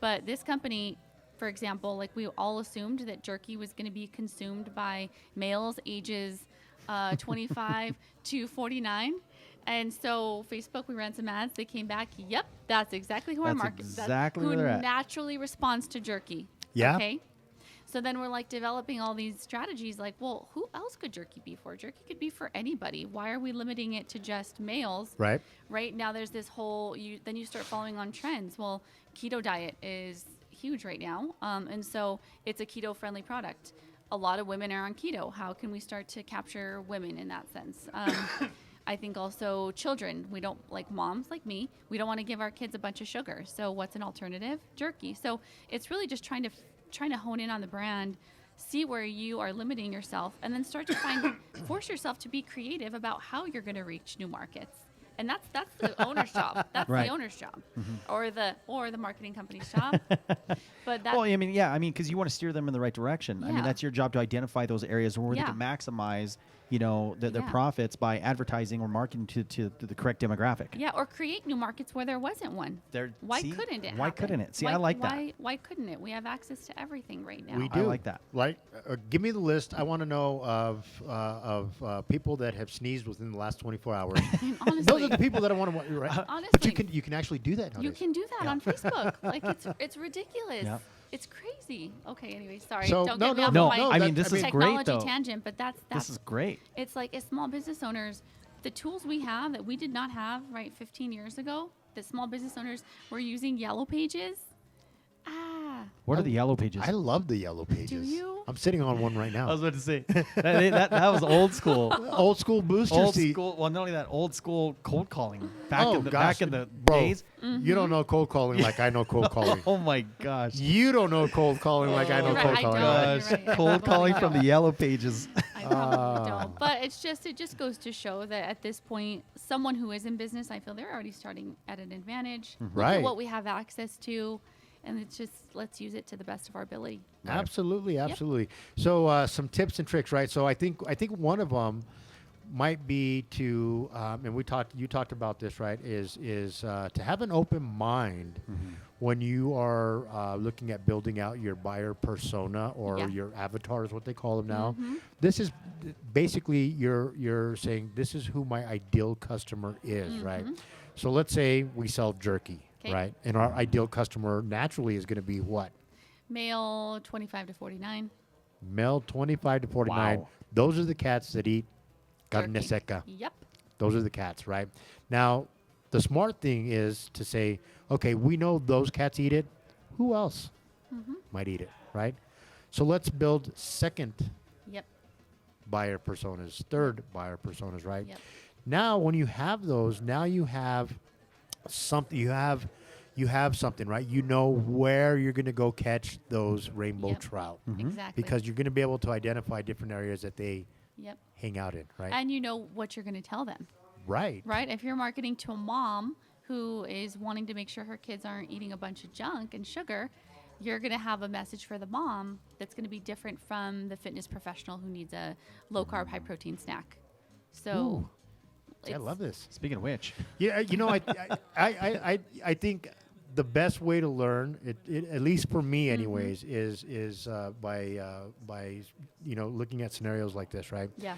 But this company, for example, like we all assumed that jerky was going to be consumed by males ages 25 to 49. And so Facebook, we ran some ads. They came back. Yep, that's exactly who our That's market. exactly who where they're at. naturally responds to jerky. Yeah. Okay. So then we're like developing all these strategies. Like, well, who else could jerky be for? Jerky could be for anybody. Why are we limiting it to just males? Right. Right now, there's this whole. Then you start following on trends. Well, keto diet is huge right now, and so it's a keto-friendly product. A lot of women are on keto. How can we start to capture women in that sense? I think also children. We don't, like moms like me, we don't want to give our kids a bunch of sugar. So what's an alternative? Jerky. So it's really just trying to trying to hone in on the brand, see where you are limiting yourself, and then start to force yourself to be creative about how you're going to reach new markets. And that's the owner's job. That's Right. the owner's job, or the marketing company's job. But that, Well, I mean, because you want to steer them in the right direction. I mean, Yeah. that's your job to identify those areas where they Yeah. can maximize, their Yeah. profits by advertising or marketing to the correct demographic. yeah, or create new markets where there wasn't one. Why couldn't it? Why happen? couldn't it? See, why, I like that. Why couldn't it? We have access to everything right now. We I do. like that. Like, give me the list. I want to know of people that have sneezed within the last 24 hours. And honestly, Those are the people that I want to. Right? But honestly, you can actually do that. you nowadays. can do that Yeah. on Facebook. Like it's ridiculous. Yep. It's crazy. Okay, anyway, sorry. So, Don't no, get me no, off no, my I mean, this is technology great, though. tangent, but that's This is great. it's like as small business owners, the tools we have that we did not have 15 years ago, that small business owners were using Yellow Pages. What are the yellow pages? I love the yellow pages. you? I'm sitting on one right now. I was about to say that was old school. Old school booster Old seat. school. Well, not only that, old school cold calling back Oh, in the gosh, back in the bro. days. You don't know cold calling like I know cold calling. Oh my gosh. You don't know cold calling like I know You're right, cold I calling. don't. Gosh, You're right. I cold probably calling from the don't. yellow pages. I probably don't. But it just goes to show that at this point, someone who is in business, I feel they're already starting at an advantage. Look Right. at what we have access to, and it's just let's use it to the best of our ability. Absolutely, absolutely. So some tips and tricks, right? So I think one of them might be to, and you talked about this, right? Is to have an open mind when you are looking at building out your buyer persona or Yeah. your avatar is what they call them now. This is basically you're saying this is who my ideal customer is, right? So let's say we sell jerky, 'Kay. right? And our ideal customer naturally is going to be what? Male 25 to 49. Male 25 to 49. Wow. Those are the cats that eat carne Jerky. seca. Yep. Those are the cats, right? Now, the smart thing is to say, okay, we know those cats eat it. Who else might eat it, right? So let's build second Yep. buyer personas, third buyer personas, right? Yep. Now, when you have those, now you have something. You have something, right? You know where you're going to go catch those rainbow Yep. trout Exactly. because you're going to be able to identify different areas that they Yep. hang out in, right? And you know what you're going to tell them, Right. right? If you're marketing to a mom who is wanting to make sure her kids aren't eating a bunch of junk and sugar, you're going to have a message for the mom that's going to be different from the fitness professional who needs a low carb, high protein snack. So Ooh. I it's- love this. Speaking of which, Yeah, I think the best way to learn it at least for me, anyways, is by looking at scenarios like this, right? Yeah.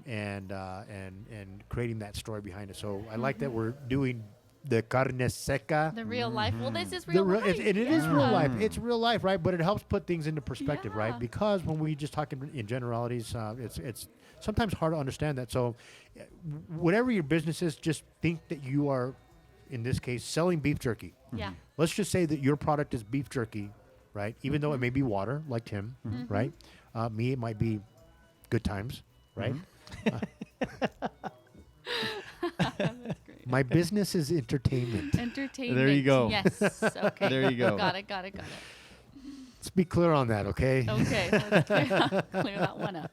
And creating that story behind it. So I like that we're doing the carne seca. The real life. Well, this is The real real- life. it is real Yeah. life. It's real life, right? But it helps put things into perspective, right? Yeah. Because when we just talk in generalities, it's sometimes hard to understand that. So, whatever your business is, just think that you are, in this case, selling beef jerky. Yeah. Let's just say that your product is beef jerky, right? Even though it may be water, like Tim, right? Me, it might be good times, right? My business is entertainment. Entertainment. There you go. Yes. Okay. There you go. Got it. Let's be clear on that, okay? Okay. Let's clear that one up.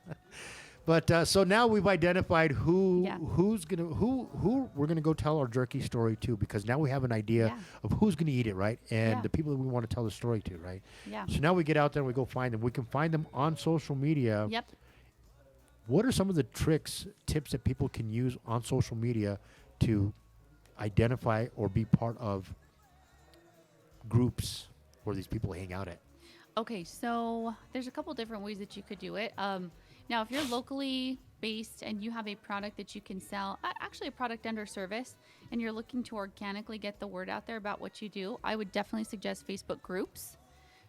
But so now we've identified who Yeah. who we're gonna go tell our jerky story to, because now we have an idea Yeah. of who's gonna eat it, right? And Yeah. the people that we want to tell the story to, right? Yeah. So now we get out there and we go find them. We can find them on social media. Yep. What are some of the tips that people can use on social media to identify or be part of groups where these people hang out at? Okay, so there's a couple different ways that you could do it. Now, if you're locally based and you have a product that you can sell, actually a product and or service, and you're looking to organically get the word out there about what you do, I would definitely suggest Facebook groups.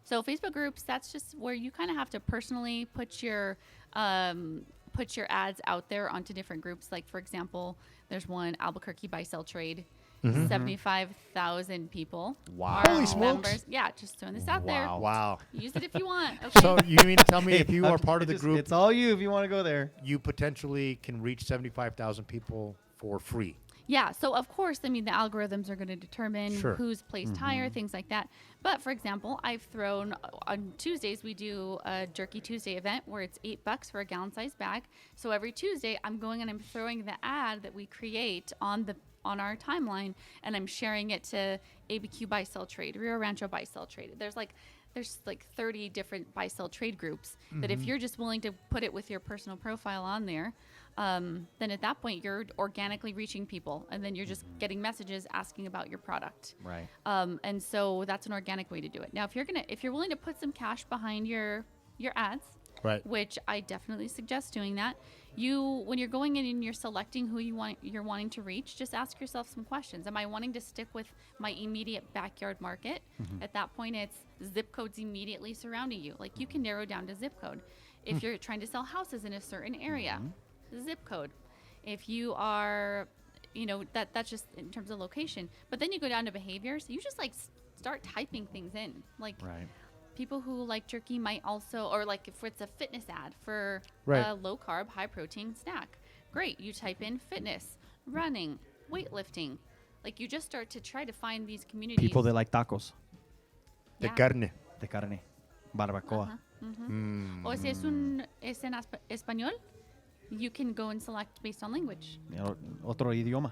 So Facebook groups, that's just where you kind of have to personally put your ads out there onto different groups. Like, for example, there's one, Albuquerque Buy Sell Trade. 75,000 people. Wow. are Holy smokes. members. Yeah, just throwing this out there. Wow. Use it if you want. Okay. So you mean to tell me if you are part of the group, it's all you if you want to go there. you potentially can reach 75,000 people for free? Yeah, so of course, I mean, the algorithms are going to determine Sure. who's placed higher, things like that. But for example, I've thrown on Tuesdays, we do a Jerky Tuesday event where it's $8 for a gallon-sized bag. So every Tuesday, I'm going and I'm throwing the ad that we create on our timeline, and I'm sharing it to ABQ Buy Sell Trade, Rio Rancho Buy Sell Trade. There's like 30 different buy sell trade groups that if you're just willing to put it with your personal profile on there, then at that point you're organically reaching people, and then you're just getting messages asking about your product. Right. And so that's an organic way to do it. Now, if you're willing to put some cash behind your ads, Right. which I definitely suggest doing that. When you're going in and you're selecting who you're wanting to reach, just ask yourself some questions. Am I wanting to stick with my immediate backyard market? At that point, it's zip codes immediately surrounding you. Like, you can narrow down to zip code. If you're trying to sell houses in a certain area, zip code. If you are, that's just in terms of location. But then you go down to behaviors. You just start typing things in. Like, Right. people who like jerky might also, or like if it's a fitness ad for Right. a low carb, high protein snack. Great. You type in fitness, running, weightlifting. Like, you just start to try to find these communities. People that like tacos De Yeah. carne. de carne, barbacoa. O si es en español, you can go and select based on language. Otro idioma.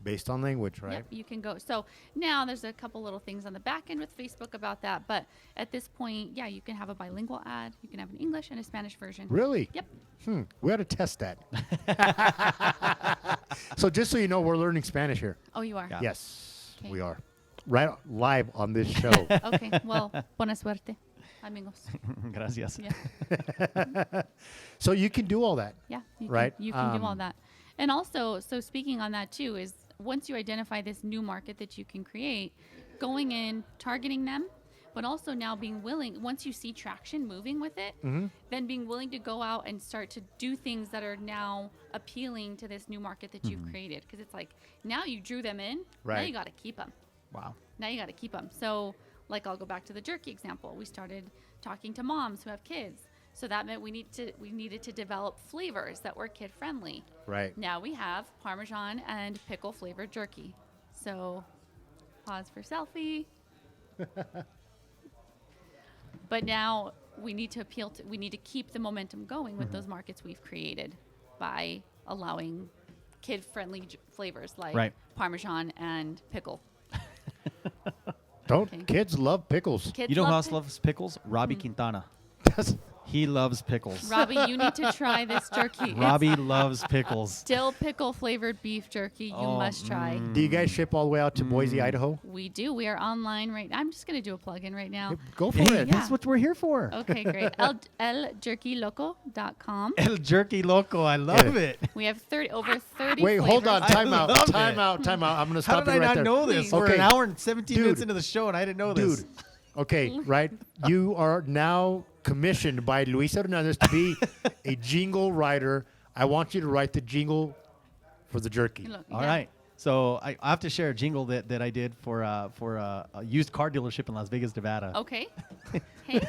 Based on language, right? Yep, you can go. So now there's a couple little things on the back end with Facebook about that. But at this point, yeah, you can have a bilingual ad. You can have an English and a Spanish version. Really? Yep. We ought to test that. So just so you know, we're learning Spanish here. Oh, you are? Yeah. Yes, Okay. we are. Right live on this show. Okay. Well, buena suerte, amigos. Gracias. Yeah. So you can do all that. Yeah. You Right, Can, you can do all that. And also, so speaking on that too, is once you identify this new market that you can create, going in, targeting them, but also now being willing, once you see traction moving with it, then being willing to go out and start to do things that are now appealing to this new market that you've created. Because it's like, now you drew them in, now Right. you got to keep them. Wow. Now you got to keep them. So, like, I'll go back to the jerky example. We started talking to moms who have kids. So that meant we needed to develop flavors that were kid friendly. Right. Now we have Parmesan and pickle flavored jerky. So, pause for selfie. But now we need to keep the momentum going with those markets we've created by allowing kid friendly flavors like Right. Parmesan and pickle. Don't Okay. kids love pickles? Kids You know who love else loves pickles? Robbie Quintana. That's- He loves pickles. Robbie, you need to try this jerky. Robbie loves pickles. Dill pickle flavored beef jerky. You must try. Do you guys ship all the way out to Boise, Idaho? We do. We are online right now. I'm just going to do a plug-in right now. Go for Hey, it. Yeah. that's what we're here for. Okay, great. eljerkyloco.com. El Jerky Loco. I love Yeah. it. We have over 30 Wait, hold on. flavors. Time out. love Time it. out. Time out. I'm going to How stop did you I right not there. know this? We're Okay. an hour and 17 minutes Dude. into the show, and I didn't know this. Dude. Okay, right? You are now commissioned by Luis Hernandez to be a jingle writer. I want you to write the jingle for the jerky. Look, All yeah. right. So I have to share a jingle that I did for a used car dealership in Las Vegas, Nevada. Okay. Hey,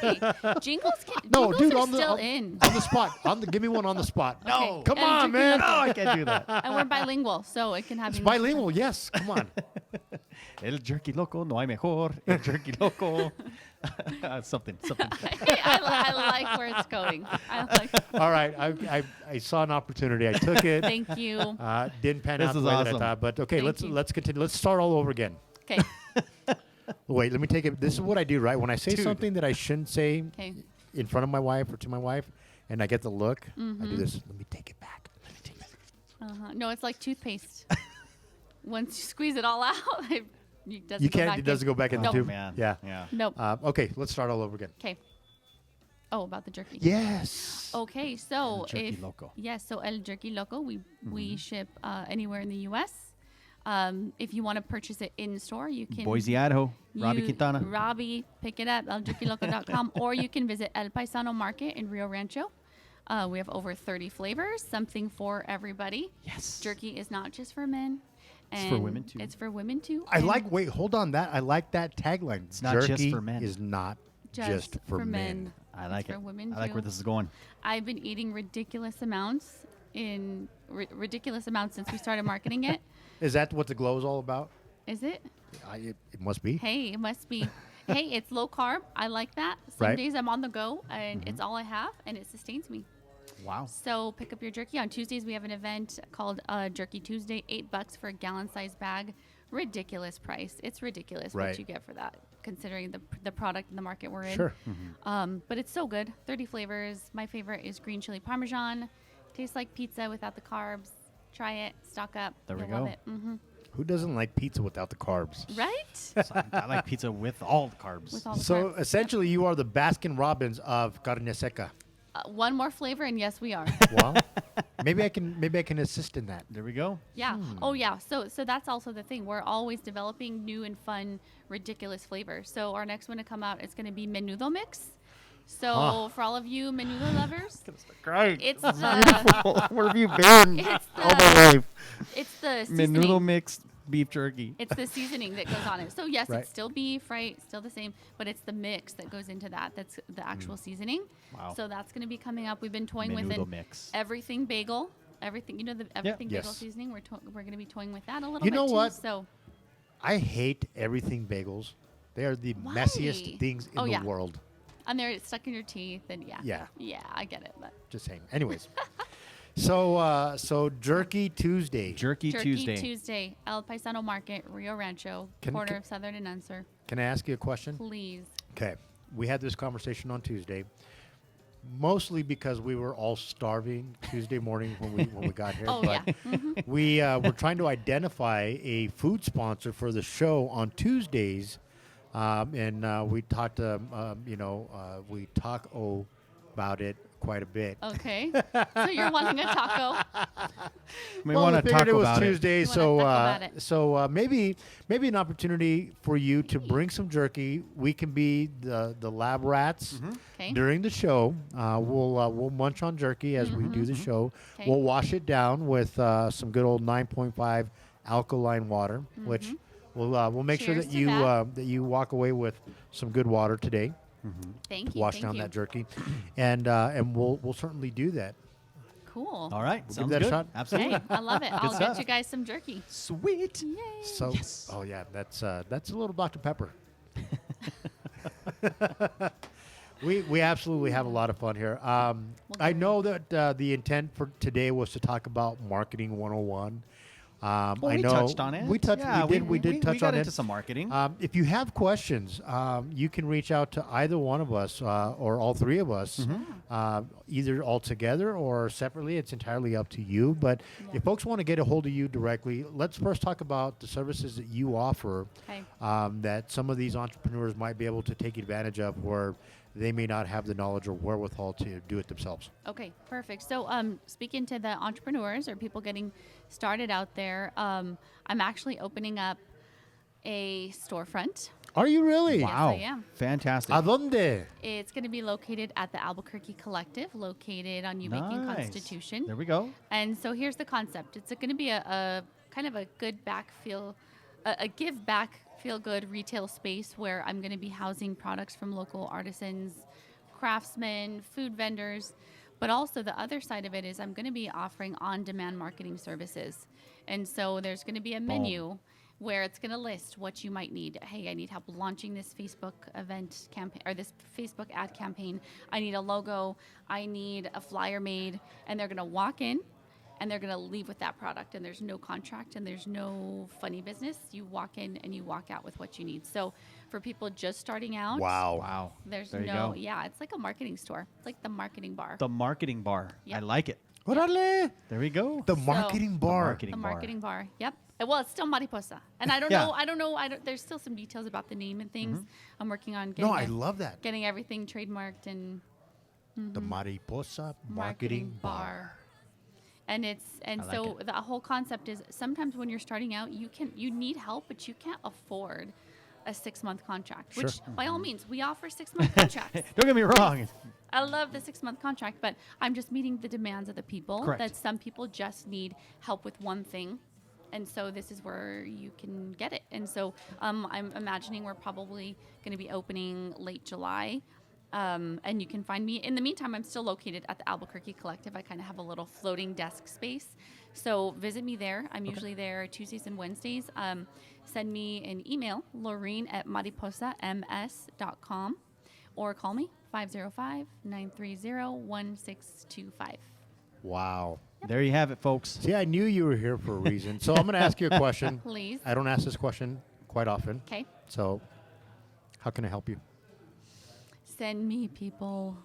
jingles, No, jingles dude, are on the still on, in. on the spot. Give me one on the spot. Okay. Come El on, Jerky man. No, I can't do that. And we're bilingual, so it can have It's English. bilingual. Yes, come on. El Jerky Loco, no hay mejor. El Jerky Loco. something. I like where it's going. I like. All right, I saw an opportunity. I took it. Thank you. Didn't pan This out the is way that I awesome. thought. But okay, Thank you. let's continue. Let's start all over again. Okay. Wait, let me take it. This is what I do, right? When I say Dude. something that I shouldn't say Okay. in front of my wife or to my wife, and I get the look, I Mm-hmm. do this. Let me take it back. Let me take it back. No, it's like toothpaste. Once you squeeze it all out, it doesn't You go can't. back It doesn't in. go back in Nope. the tube. Man. Yeah. Yeah. Nope. Okay, let's start all over again. Okay. Oh, about the jerky. Yes. Okay, so El Jerky if Loco. yes, so El Jerky Loco, we ship anywhere in the U.S. If you want to purchase it in store, you can Boise, Idaho. Robbie you- Quintana. Robbie, pick it up, eljerkyloco.com, or you can visit El Paisano Market in Rio Rancho. We have over 30 flavors, something for everybody. Yes. Jerky is not just for men. It's for and women, too. It's for women too. I and like. Wait, hold on. I like that tagline. It's not just Jerky for men. Is not just for men. I like It's it. for women I like where too. this is going. I've been eating ridiculous amounts in ridiculous amounts since we started marketing it. Is that what the glow is all about? Is it? It must be. Hey, it must be. Hey, it's low carb. I like that. Some Right. days I'm on the go, and it's all I have, and it sustains me. Wow. So pick up your jerky. On Tuesdays, we have an event called Jerky Tuesday, $8 for a gallon-sized bag. Ridiculous price. It's ridiculous Right. what you get for that, considering the product and the market we're in. Sure. But it's so good. 30 flavors. My favorite is green chili parmesan. Tastes like pizza without the carbs. Try it. Stock up. There we You'll love go. it. Mm-hmm. Who doesn't like pizza without the carbs? Right? So I like pizza with all the carbs. With all the So carbs. essentially, you are the Baskin Robbins of carne seca. One more flavor, and yes, we are. Well, maybe I can assist in that. There we go. Yeah. Oh, yeah. So that's also the thing. We're always developing new and fun, ridiculous flavors. So our next one to come out is going to be menudo mix. So for all of you menudo lovers, Great. it's the Where have you been it's all my life? it's the Menudo seasoning. mixed beef jerky. It's the seasoning that goes on it. So yes, Right. it's still beef, right? Still the same, but it's the mix that goes into that. That's the actual seasoning. Wow. So that's going to be coming up. We've been toying with Menudo it. mix. Everything bagel. Everything, the everything bagel Yes. seasoning. We're going to be toying with that a little You bit know too. what? So I hate everything bagels. They are the Why? messiest things in Oh, the yeah. world. and they're stuck in your teeth, and yeah, Yeah. I get it. But Just saying. Anyways, so Jerky Tuesday. Jerky Turkey Tuesday. El Paisano Market, Rio Rancho, corner of Southern and Unser. Can I ask you a question? Please. Okay. We had this conversation on Tuesday, mostly because we were all starving Tuesday morning when we got here. Oh but yeah. Mhm. we were trying to identify a food sponsor for the show on Tuesdays, and we talked, we talk about it quite a bit. Okay. So you're wanting a taco? We Well, want I to figured talk it was about it. Tuesday, You wanna so talk about it. maybe an opportunity for you to bring some jerky. We can be the lab rats Okay. during the show. We'll munch on jerky as we do the show. 'Kay. We'll wash it down with some good old 9.5 alkaline water, which we'll make sure Cheers that to you that. that you walk away with some good water today. Thank you. Wash thank down you. that jerky, and we'll certainly do that. Cool. All right. give Sounds that a good. shot. Absolutely. Hey, I love it. I'll stuff. get you guys some jerky. Sweet. Yay. So, Yes. oh yeah, that's a little Dr. Pepper. we absolutely have a lot of fun here. I know that the intent for today was to talk about marketing 101. Well, I we know touched on it. We touched. Yeah, we did touch we got on into it. some marketing. If you have questions, you can reach out to either one of us or all three of us, either all together or separately. It's entirely up to you. But if folks want to get a hold of you directly, let's first talk about the services that you offer Okay. that some of these entrepreneurs might be able to take advantage of where they may not have the knowledge or wherewithal to do it themselves. Okay, perfect. So, speaking to the entrepreneurs or people getting started out there, I'm actually opening up a storefront. Are you really? Wow. I am. Fantastic. Adonde? It's going to be located at the Albuquerque Collective, located on Eubank and Nice. Constitution. There we go. And so here's the concept. It's going to be a kind of a good back feel, a give back feel good retail space where I'm going to be housing products from local artisans, craftsmen, food vendors. But also the other side of it is I'm going to be offering on-demand marketing services. And so there's going to be a menu where it's going to list what you might need. Hey, I need help launching this Facebook event campaign or this Facebook ad campaign. I need a logo. I need a flyer made. And they're going to walk in and they're going to leave with that product. And there's no contract and there's no funny business. You walk in and you walk out with what you need. So for people just starting out, Wow. there's There you no, go. yeah, it's like a marketing store. It's like the marketing bar. The marketing bar. Yep. I like it. Orale! There we go. The marketing bar. marketing The bar. marketing bar. Yep. Well, it's still Mariposa. And I don't Yeah. know. I don't know. There's still some details about the name and things. I'm working on getting, No, I love that. getting everything trademarked and The Mariposa Marketing Bar. And it's I like so it. the whole concept is sometimes when you're starting out, you need help, but you can't afford a 6-month contract. Sure. Which by all means, we offer 6-month contracts. Don't get me wrong. I love the 6-month contract, but I'm just meeting the demands of the people. Correct. That some people just need help with one thing. And so this is where you can get it. And so I'm imagining we're probably going to be opening late July. And you can find me. In the meantime, I'm still located at the Albuquerque Collective. I kind of have a little floating desk space. So visit me there. I'm usually there Tuesdays and Wednesdays. Send me an email, Lorene@mariposams.com, or call me, 505-930-1625. Wow. There you have it, folks. See, I knew you were here for a reason. So I'm going to ask you a question. Please. I don't ask this question quite often. Okay. So how can I help you? Send me people.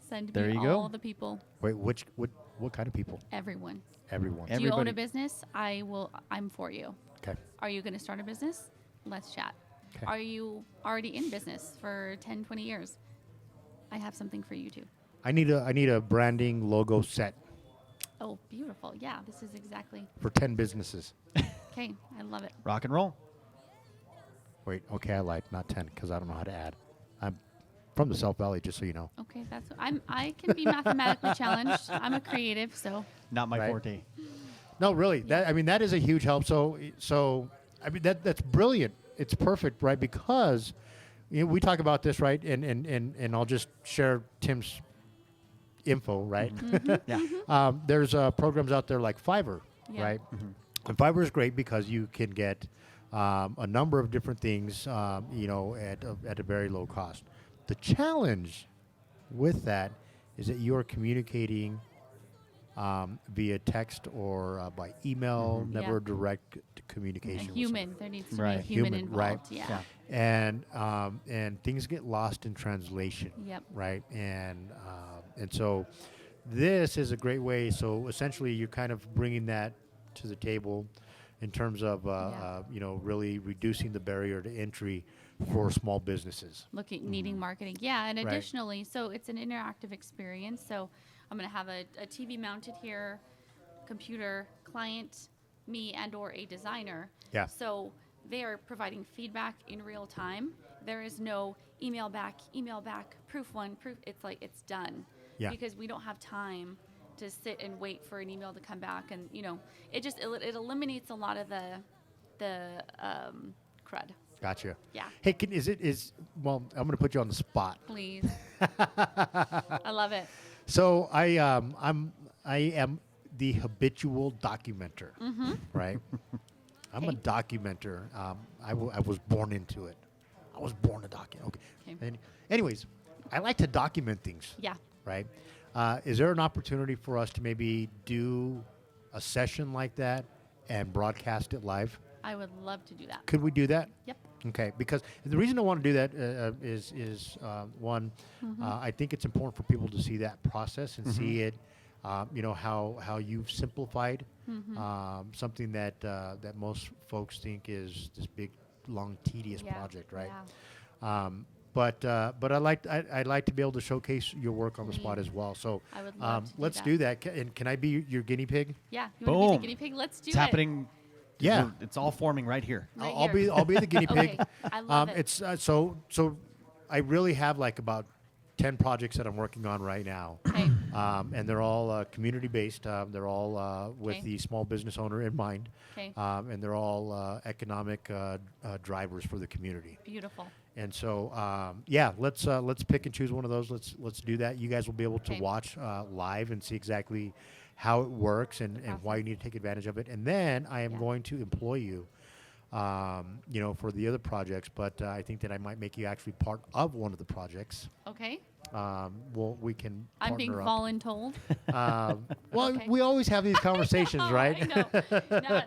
Send There me you go. all the people. Wait, what kind of people? Everyone. Everyone. Do you own Everybody. a business? I'm for you. Okay. Are you going to start a business? Let's chat. Okay. Are you already in business for 10, 20 years? I have something for you too. I need a branding logo set Oh, beautiful. Yeah, this is exactly. for 10 businesses. Okay, I love it. Rock and roll. Wait, okay, I lied. Not 10 because I don't know how to add. I'm from the South Valley, just so you know. Okay, I can be mathematically challenged. I'm a creative, so Not my Right. forte. No, really. That is a huge help. So that's brilliant. It's perfect, right? Because we talk about this, right? And I'll just share Tim's info, right? Yeah. There's programs out there like Fiverr, Yeah. right? And Fiverr is great because you can get a number of different things, at a very low cost. The challenge with that is that you are communicating via text or by email, never Yeah. direct a communication. with human. There needs to Right. be a human, Human, right. involved. Yeah. Yeah. and things get lost in translation. Yep. Right, and so this is a great way. So essentially, you're kind of bringing that to the table in terms of really reducing the barrier to entry for small businesses. Needing marketing. Yeah, and Right. additionally, so it's an interactive experience. So I'm going to have a TV mounted here, computer, client, me, and or a designer. Yeah. So they are providing feedback in real time. There is no email back, proof one, proof. It's like it's done. Yeah. Because we don't have time to sit and wait for an email to come back, and it eliminates a lot of the crud. Gotcha. Yeah. Hey, I'm going to put you on the spot. Please. I love it. So I am the habitual documenter, right? I'm a Okay. documenter. I was born into it. I was born a document. Okay. Okay. Anyways, I like to document things, Yeah. right? Is there an opportunity for us to maybe do a session like that and broadcast it live? I would love to do that. Could we do that? Yep. Okay, because the reason I want to do that is one, I think it's important for people to see that process and see it, how you've simplified something that most folks think is this big, long, tedious Yeah. project, right? Yeah. But I'd like to be able to showcase your work on the spot as well. So I would love to do let's that. do that. And can I be your guinea pig? Yeah. You want to be Boom. the guinea pig? Let's do It's it. happening. Yeah. It's all forming right here. Right I'll here. be the guinea pig. Okay. I love it. It's so I really have like about 10 projects that I'm working on right now. Okay. And they're all community based. They're all with Okay. the small business owner in mind. Okay. And they're all economic drivers for the community. Beautiful. And so, let's pick and choose one of those. Let's do that. You guys will be able to Okay. watch live and see exactly how it works and why you need to take advantage of it. And then I am Yeah. going to employ you, for the other projects. But I think that I might make you actually part of one of the projects. Okay. We can. I'm being partner up. voluntold. Well, Okay. we always have these conversations, right? I know.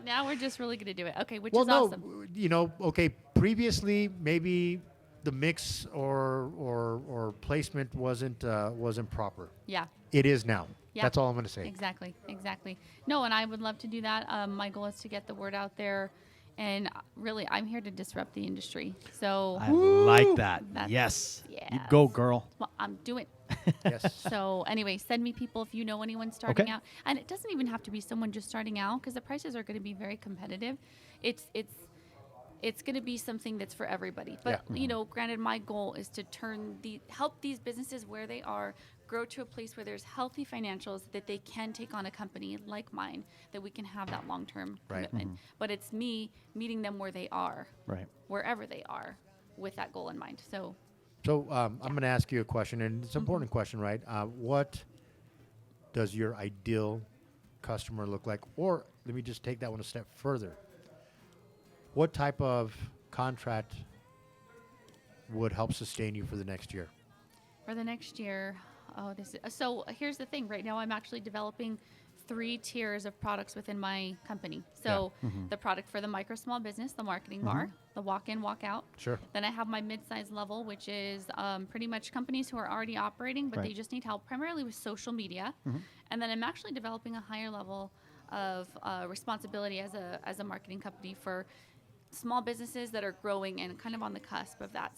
Now we're just really going to do it. Okay, which Well, is no, awesome. okay. Previously, maybe the mix or placement wasn't proper. Yeah. It is now. Yeah. That's all I'm going to say. Exactly. No, and I would love to do that. My goal is to get the word out there. And really, I'm here to disrupt the industry. So, I like that. That's- Yes. You yes. go, girl. well, I'm doing. Yes. So anyway, send me people if you know anyone starting Okay. out. And it doesn't even have to be someone just starting out because the prices are going to be very competitive. It's going to be something that's for everybody. But, granted, my goal is to help these businesses where they are grow to a place where there's healthy financials that they can take on a company like mine, that we can have that long-term Right. commitment. But it's me meeting them where they are, Right. wherever they are, with that goal in mind. So So I'm going to ask you a question, and it's an important question, right? What does your ideal customer look like? Or let me just take that one a step further. What type of contract would help sustain you for the next year? For the next year, so here's the thing. Right now, I'm actually developing 3 tiers of products within my company. So the product for the micro small business, the marketing bar, the walk in, walk out. Sure. Then I have my mid-size level, which is pretty much companies who are already operating, but they just need help primarily with social media. And then I'm actually developing a higher level of responsibility as a marketing company for small businesses that are growing and kind of on the cusp of that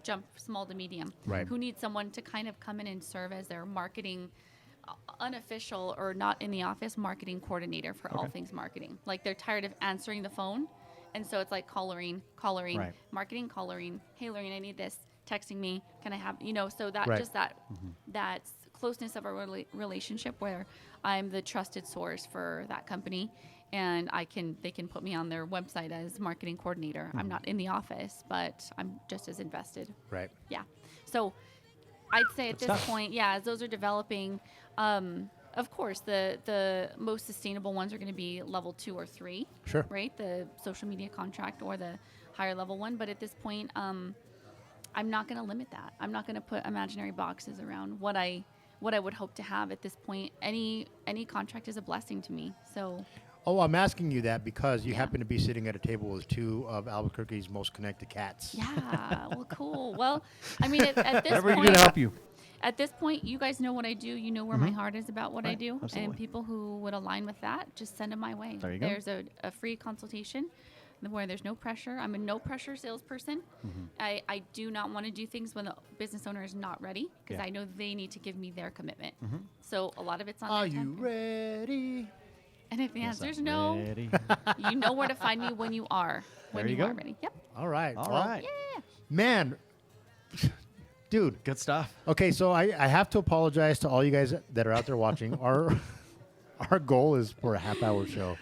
jump small to medium, who need someone to kind of come in and serve as their marketing unofficial or not in the office marketing coordinator for all things marketing. Like they're tired of answering the phone, and so it's like coloring, marketing coloring. Hey, Lorraine, I need this. Texting me, can I have So that just that closeness of a relationship where I'm the trusted source for that company, and they can put me on their website as marketing coordinator. I'm not in the office, but I'm just as invested. Right. Yeah. So I'd say at this point, as those are developing, of course, the most sustainable ones are going to be level 2 or 3. Sure. Right? The social media contract or the higher level one. But at this point, I'm not going to limit that. I'm not going to put imaginary boxes around what I would hope to have at this point. Any contract is a blessing to me. So. Oh, I'm asking you that because you happen to be sitting at a table with 2 of Albuquerque's most connected cats. Yeah, well, cool. Well, I mean, at this We're point, going to help you. At this point, you guys know what I do. You know where my heart is about what I do. Absolutely. And people who would align with that, just send them my way. There you go. There's a free consultation where there's no pressure. I'm a no pressure salesperson. I do not want to do things when the business owner is not ready because I know they need to give me their commitment. So a lot of it's on Are their you time. ready? And if the Yes, answer is I'm no, ready. you know where to find me when you are. When There you are go. ready. Yep. All right. All Well, right. Yeah. Man, dude. Good stuff. Okay, so I have to apologize to all you guys that are out there watching. Our goal is for a half-hour show.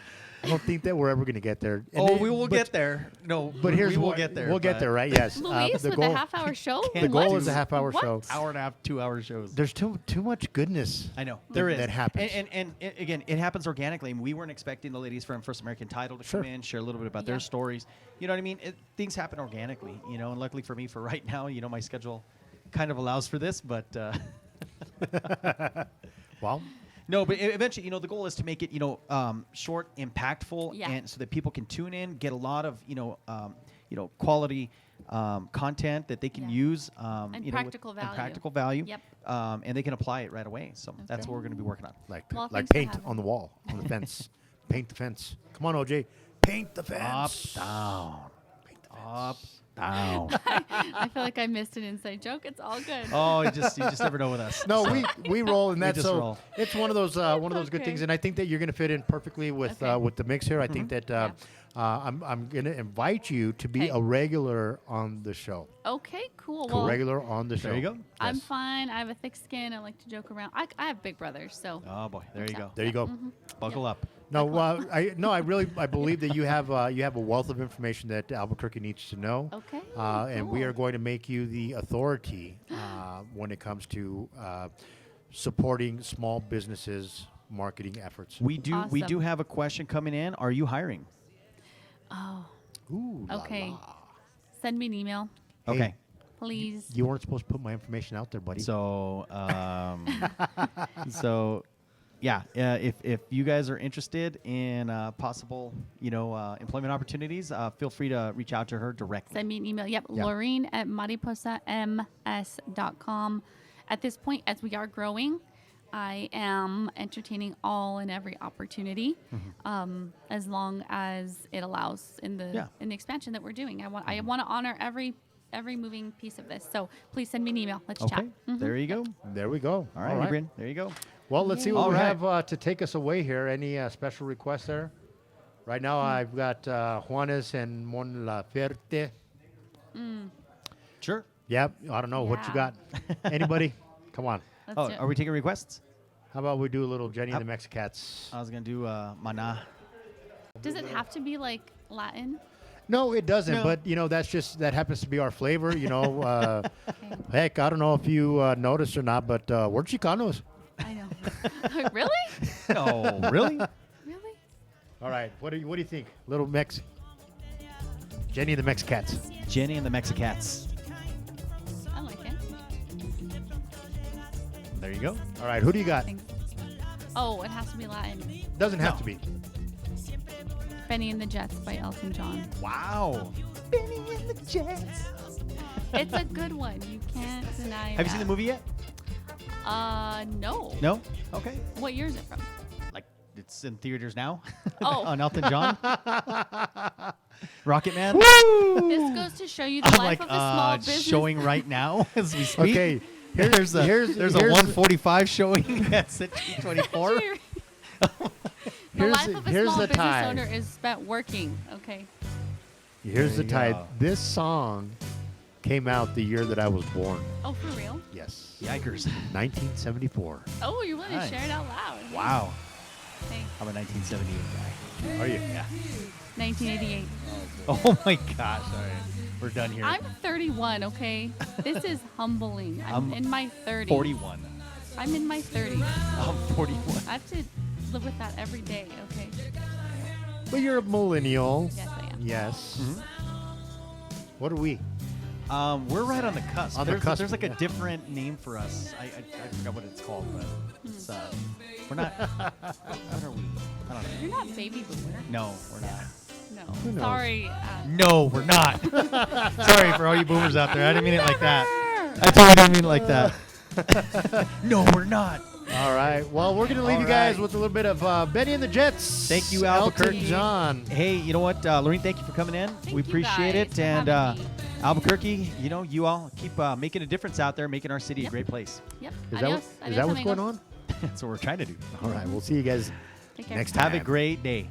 I don't think that we're ever going to get there. And We will get there. No, But here's we will what- get there. We'll get there, right? Yes. Luis with a half-hour show? The goal is a half-hour What? show. Hour and a half, 2-hour shows. There's too much goodness. I know. that- There is. that happens. And again, it happens organically. I mean, we weren't expecting the ladies from First American Title to Sure. come in, share a little bit about their stories. You know what I mean? Things happen organically, and luckily for me, for right now, my schedule kind of allows for this, but Well, no, but eventually, the goal is to make it, short, impactful, Yeah. and so that people can tune in, get a lot of, quality content that they can use, And practical value. and practical value, Yep. And they can apply it right away. So that's Okay. what we're going to be working on. like Well, like thanks for paint having on the me. wall, on the fence. Paint the fence. Come on, OJ. Paint the Up, fence. down, Paint the up, fence. down. I feel like I missed an inside joke. It's all good. Oh, you just never know with us. No, we roll, and We that's just so. roll. It's one of those good okay. things, and I think that you're going to fit in perfectly with Okay. the mix here. I think that Yeah. I'm going to invite you to be Okay. a regular on the show. Okay, cool. A Well, regular on the show. There you go. I'm Yes. fine. I have a thick skin. I like to joke around. I have big brothers, so. Oh boy, there you go. There you go. Buckle up. No, I believe that you have a wealth of information that Albuquerque needs to know. Okay, And we cool. are going to make you the authority when it comes to supporting small businesses' marketing efforts. We do Awesome. have a question coming in. Are you hiring? Oh, Ooh, la okay. la. Send me an email, Hey, Okay. please. You weren't supposed to put my information out there, buddy. So, yeah, if you guys are interested in possible, employment opportunities, feel free to reach out to her directly. Send me an email. Yep, Yeah. Laureen at mariposams.com. At this point, as we are growing, I am entertaining all and every opportunity, as long as it allows in the expansion that we're doing. I want to honor every moving piece of this. So please send me an email. Let's Okay, chat. there you go. there we go. All right, Adrian, there you go. Well, let's see what All we right. have to take us away here. Any special requests there? Right now, I've got Juanes and Mon Laferte. Sure. Yep. I don't know what you Yeah. got. Anybody? Come on. Let's Oh, do it. are we taking requests? How about we do a little Jenny and the Mexicats? I was gonna do Mana. Does it have to be like Latin? No, it doesn't. No. But that happens to be our flavor. Heck, I don't know if you noticed or not, but we're Chicanos. I know. Really? No, really? Really? All right. What do you think, Little Mex? Jenny and the Mexicats. Jenny and the Mexicats. I like it. There you go. All right. Who do you got? Thanks. Oh, it has to be Latin. Doesn't have No. to be. Benny and the Jets by Elton John. Wow. Benny and the Jets. It's a good one. You can't deny Have you seen the movie yet? No. No? Okay. What year is it from? Like, it's in theaters now? Oh. On Elton John? Rocket Man? This goes to show you the I'm life like, of a small business. showing right now as we speak. Okay. There's a here's 145 showing that's at 24. The life of a here's small the business tie. owner is spent working. Okay. Here's There the you tie. go. This song came out the year that I was born. Oh, for real? Yes. Yikers. 1974. Oh, you're willing Nice. to share it out loud. Wow. Hey, I'm a 1978 guy. Are you? Yeah. 1988. Oh my gosh. All right. We're done here. I'm 31, okay? This is humbling. I'm I'm in my 30s. 41. I'm in my 30s. I'm 41. I have to live with that every day, okay? But you're a millennial. Yes, I am. Yes. Mhm. What are we? We're right on the cusp. On the There's, cusp, there's like a yeah. different name for us. I forgot what it's called, but it's, we're not. What are we? I don't know. You're not baby boomer. No, we're not. Who No. knows? Sorry. No, we're not. Sorry for all you boomers out there. I didn't mean it like that. I totally didn't mean it like that. No, we're not. All right. Well, we're going to leave All you guys right. with a little bit of Benny and the Jets. Thank you, Elton Albuquerque. John. Hey, you know what, Lorene? Thank you for coming in. Thank we you appreciate guys it. for And having me. Albuquerque, you all keep making a difference out there, making our city a Yep. great place. Yep. Is Adios. that Adios, what's going amigos. on? That's what we're trying to do. All right. We'll see you guys Take care. next Have time. a great day.